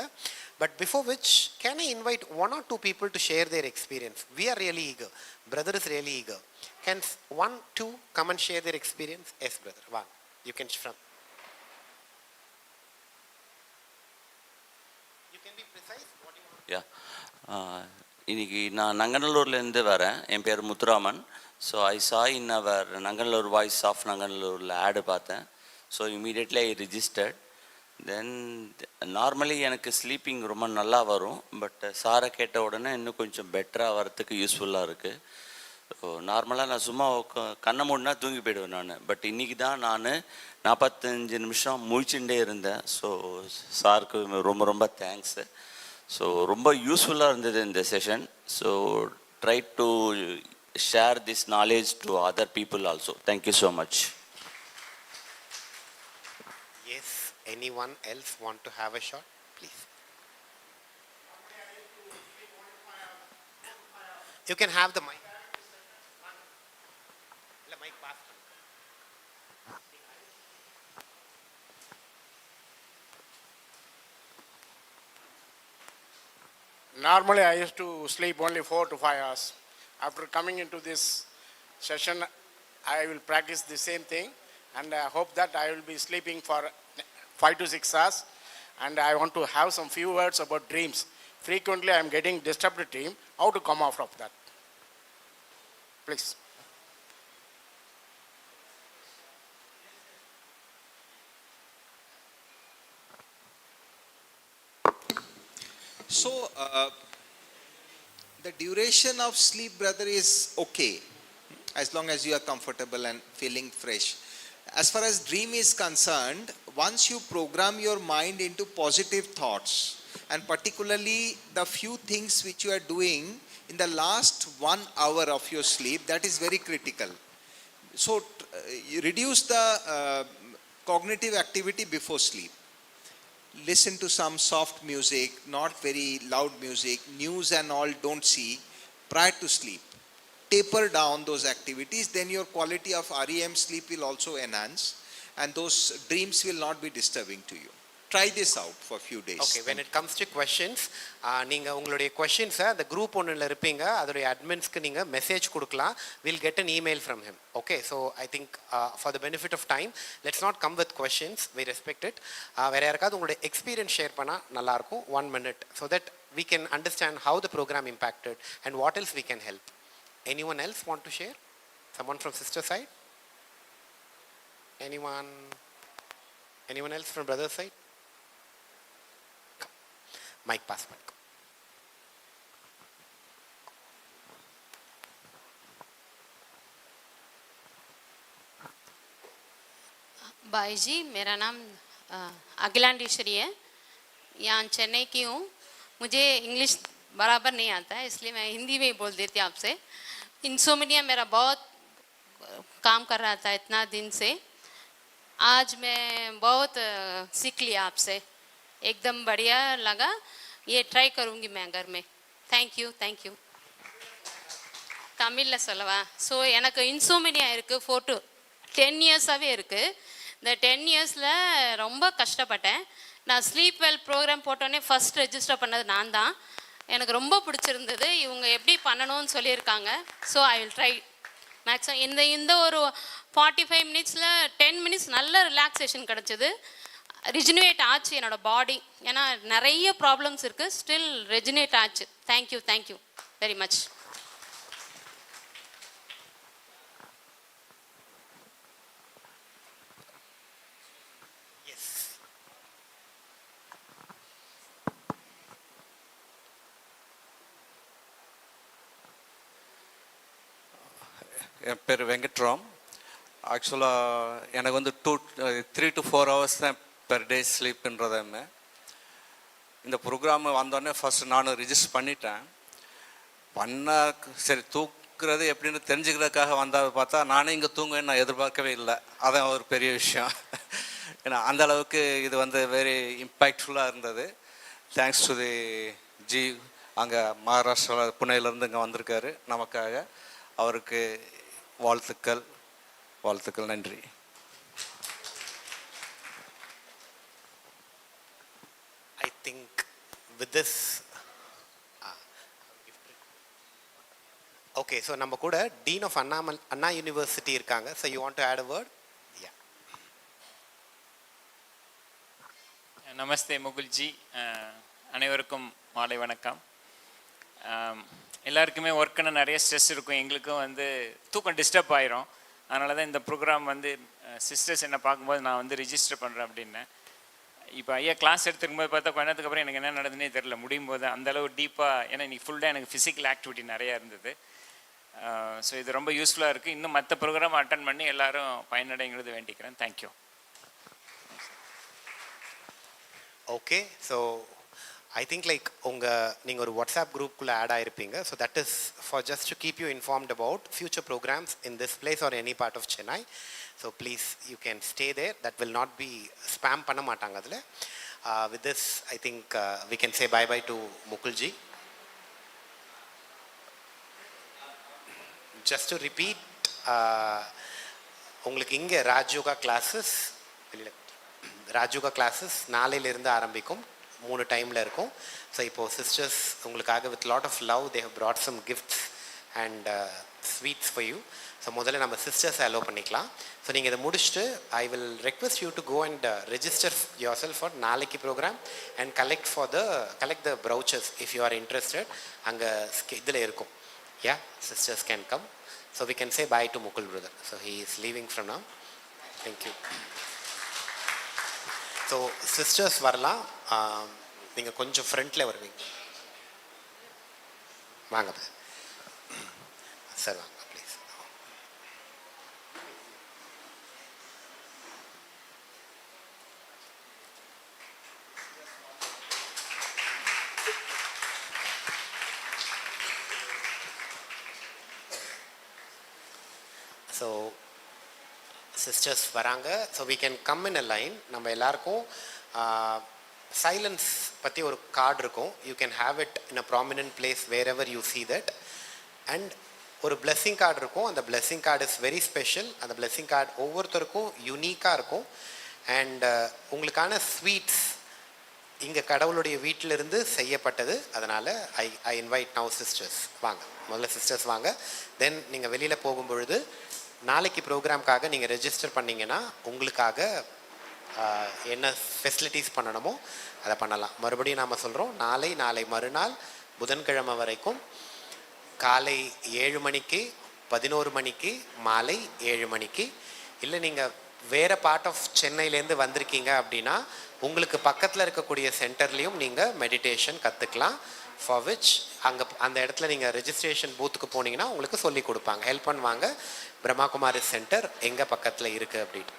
Speaker 3: But before which can I invite 1 or 2 people to share their experience? We are really eager. Brother is really eager. Can 1, 2 come and share their experience? Yes, brother. One. You can from. You can be precise. What you want?
Speaker 5: Yeah. இன்னைக்கு நான் நங்கநல்லூர்லேருந்து வரேன். என் பேர் Muthuraman. So I சா இன் அவர் Nanganallur voice of நங்கநல்லூரில் ஆடு பார்த்தேன். So immediately I registered. Then normally எனக்கு sleeping ரொம்ப நல்லா வரும், பட் சாரை கேட்ட உடனே இன்னும் கொஞ்சம் பெட்டராக வரத்துக்கு யூஸ்ஃபுல்லாக இருக்குது. ஸோ நார்மலாக நான் சும்மா கண்ணை மூடினா தூங்கி போயிடுவேன் நான், பட் இன்றைக்கி தான் நான் 45 நிமிஷம் முழிச்சுட்டே இருந்தேன். ஸோ சாருக்கு ரொம்ப ரொம்ப தேங்க்ஸு. ஸோ ரொம்ப யூஸ்ஃபுல்லாக இருந்தது இந்த session. So try to share this knowledge to other people also. Thank you so much.
Speaker 3: Yes, anyone else want to have a shot? Please. You can have the mic. The mic pass.
Speaker 8: Normally I used to sleep only 4 to 5 hours. After coming into this session, I will practice the same thing, and I hope that I will be sleeping for 5 to 6 hours. And I want to have some few words about dreams. Frequently I am getting disturbed dream. How to come out of that? Please.
Speaker 4: So, the duration of sleep, brother, is okay, as long as you are comfortable and feeling fresh. As far as dream is concerned, once you program your mind into positive thoughts, and particularly the few things which you are doing in the last 1 hour of your sleep, that is very critical. So, you reduce the cognitive activity before sleep. Listen to some soft music, not very loud music, news and all don't see prior to sleep. Taper down those activities, then your quality of REM sleep will also enhance, and those dreams will not be disturbing to you. Try this out for a few days.
Speaker 3: Okay, when it comes to questions, நீங்க உங்களுடைய questions அந்த group ஒன்னுல இருப்பீங்க, அதோட adminsக்கு நீங்க message கொடுக்கலாம். We'll get an email from him. Okay, so I think for the benefit of time, let's not come with questions. We respect it. வேற யாராவது உங்களுடைய experience share பண்ணா நல்லா இருக்கும், 1 minute, so that we can understand how the program impacted and what else we can help. Anyone else want to share? Someone from sister side? Anyone? Anyone else from brother side? Come. Mic pass mic.
Speaker 9: भाईजी, मेरा नाम अखिलांडेश्वरी है। यहाँ चेन्नई की हूँ। मुझे English बराबर नहीं आता है, इसलिए मैं हिंदी में ही बोल देती हूँ आपसे। इंसोम्निया मेरा बहुत काम कर रहा था इतना दिन से। आज मैं बहुत सीख लिया आपसे, एकदम बढ़िया लगा। ये ट्राई करूँगी मैं घर में। थैंक यू தமிழில் சொல்லவா? ஸோ எனக்கு இன்சோமினியா இருக்குது 4 to 10 இயர்ஸாகவே இருக்குது. இந்த 10 இயர்ஸில் ரொம்ப கஷ்டப்பட்டேன். நான் ஸ்லீப் வெல் ப்ரோக்ராம் போட்டோன்னே ஃபஸ்ட் ரெஜிஸ்டர் பண்ணது நான் தான். எனக்கு ரொம்ப பிடிச்சிருந்தது. இவங்க எப்படி பண்ணணும்னு சொல்லியிருக்காங்க. So I will try maximum. இந்த ஒரு 45 மினிட்ஸில் 10 மினிட்ஸ் நல்ல ரிலாக்ஸேஷன் கிடச்சிது. ரிஜினுவேட் ஆச்சு என்னோடய பாடி. ஏன்னா நிறைய ப்ராப்ளம்ஸ் இருக்குது, ஸ்டில் ரெஜினேட் ஆச்சு. Thank you very much.
Speaker 6: என் பேர் வெங்கட்ராம். ஆக்சுவலாக எனக்கு வந்து 3 to 4 hours தான் பெர் டே ஸ்லீப்புன்றதாமே. இந்த ப்ரோக்ராம் வந்தோடனே ஃபஸ்ட்டு நானும் ரிஜிஸ்டர் பண்ணிட்டேன். சரி தூக்குறது எப்படின்னு தெரிஞ்சுக்கிறதுக்காக வந்தால் பார்த்தா நானே இங்கே தூங்குவேன்னு நான் எதிர்பார்க்கவே இல்லை. அதான் ஒரு பெரிய விஷயம். ஏன்னா அந்த அளவுக்கு இது வந்து வெரி இம்பேக்ட்ஃபுல்லாக இருந்தது. தேங்க்ஸ் டு தி ஜி, அங்கே மகாராஷ்டிரா புனேலேருந்து இங்கே வந்திருக்காரு நமக்காக. அவருக்கு வாழ்த்துக்கள். நன்றி.
Speaker 3: I think with this okay, so நம்ம கூட Dean of Anna University இருக்காங்க. So you want to add a word? Yeah.
Speaker 10: நமஸ்தே முகுல்ஜி, அனைவருக்கும் மாலை வணக்கம். எல்லாருக்குமே ஒர்க்குன்னு நிறைய ஸ்ட்ரெஸ் இருக்கும். எங்களுக்கும் வந்து தூக்கம் டிஸ்டர்ப் ஆயிரும். அதனால தான் இந்த ப்ரோக்ராம் வந்து சிஸ்டர்ஸ் என்ன பார்க்கும்போது நான் வந்து ரிஜிஸ்டர் பண்ணுறேன் அப்படின்னேன். இப்போ ஐயா கிளாஸ் எடுத்துக்கும்போது பார்த்தா கொஞ்ச நேரத்துக்கு அப்புறம் எனக்கு என்ன நடந்துன்னே தெரில. முடியும் போது அந்தளவு டீப்பாக, ஏன்னா இன்றைக்கி ஃபுல் டே எனக்கு ஃபிசிக்கல் ஆக்டிவிட்டி நிறையா இருந்தது. ஸோ இது ரொம்ப யூஸ்ஃபுல்லாக இருக்குது. இன்னும் மற்ற ப்ரோக்ராம் அட்டன் பண்ணி எல்லோரும் பயனடைங்கிறது வேண்டிக்கிறேன். Thank you.
Speaker 3: Okay, so I think like நீங்கள் ஒரு வாட்ஸ்அப் குரூப்புக்குள்ளே ஆட் ஆகிருப்பீங்க. So that is for just to keep you informed about future programs in this place or any part of Chennai. So please you can stay there. That will not be spam பண்ண மாட்டாங்க அதில். With this I think we can say bye to Mukulji. Just to repeat, உங்களுக்கு இங்கே Raja Yoga classes நாளையிலிருந்து ஆரம்பிக்கும். 3 டைமில் இருக்கும். So இப்போது சிஸ்டர்ஸ் உங்களுக்காக with lot of love they have brought some gifts and sweets for you. So முதல்ல நம்ம சிஸ்டர்ஸ் அலோவ் பண்ணிக்கலாம். ஸோ நீங்கள் இதை முடிச்சுட்டு I will request you to go and register yourself for நாளைக்கு program and collect the brochures if you are interested. அங்கே இதில் இருக்கும். Yeah, sisters can come. So we can say bye to Mukul brother. So he is leaving from now. Thank you. So sisters வரலாம். நீங்கள் கொஞ்சம் ஃப்ரண்ட்டில் வருவீங்க. வாங்க சார், வாங்க ப்ளீஸ். ஸோ சிஸ்டர்ஸ் வராங்க. So we can come in a line. நம்ம எல்லாருக்கும் சைலன்ஸ் பற்றி ஒரு கார்டு இருக்கும். You can have it in a prominent place wherever you see that. And ஒரு பிளெஸ்ஸிங் கார்டு இருக்கும். அந்த blessing card is very special. அந்த பிளெஸ்ஸிங் கார்டு ஒவ்வொருத்தருக்கும் யூனிக்காக இருக்கும். அண்ட் உங்களுக்கான ஸ்வீட்ஸ் இங்கே கடவுளுடைய வீட்டிலிருந்து செய்யப்பட்டது. அதனால் ஐ இன்வைட் நவ் சிஸ்டர்ஸ். வாங்க, முதல்ல சிஸ்டர்ஸ் வாங்க. தென் நீங்கள் வெளியில் போகும்பொழுது நாளைக்கு ப்ரோக்ராம்காக நீங்கள் ரெஜிஸ்டர் பண்ணிங்கன்னா உங்களுக்காக என்ன ஃபெசிலிட்டிஸ் பண்ணணுமோ அதை பண்ணலாம். மறுபடியும் நாம் சொல்கிறோம், நாளை மறுநாள் புதன்கிழமை வரைக்கும் காலை 7 மணிக்கு, 11 மணிக்கு, மாலை 7 மணிக்கு. இல்லை நீங்கள் வேறு பார்ட் ஆஃப் சென்னையிலேருந்து வந்திருக்கீங்க அப்படின்னா உங்களுக்கு பக்கத்தில் இருக்கக்கூடிய சென்டர்லேயும் நீங்கள் மெடிடேஷன் கற்றுக்கலாம். ஃபார் விச் அந்த இடத்துல நீங்கள் ரெஜிஸ்ட்ரேஷன் பூத்துக்கு போனீங்கன்னா உங்களுக்கு சொல்லி கொடுப்பாங்க, ஹெல்ப் பண்ணுவாங்க. பிரம்மா குமாரி சென்டர் எங்கே பக்கத்தில் இருக்குது அப்படின்ட்டு.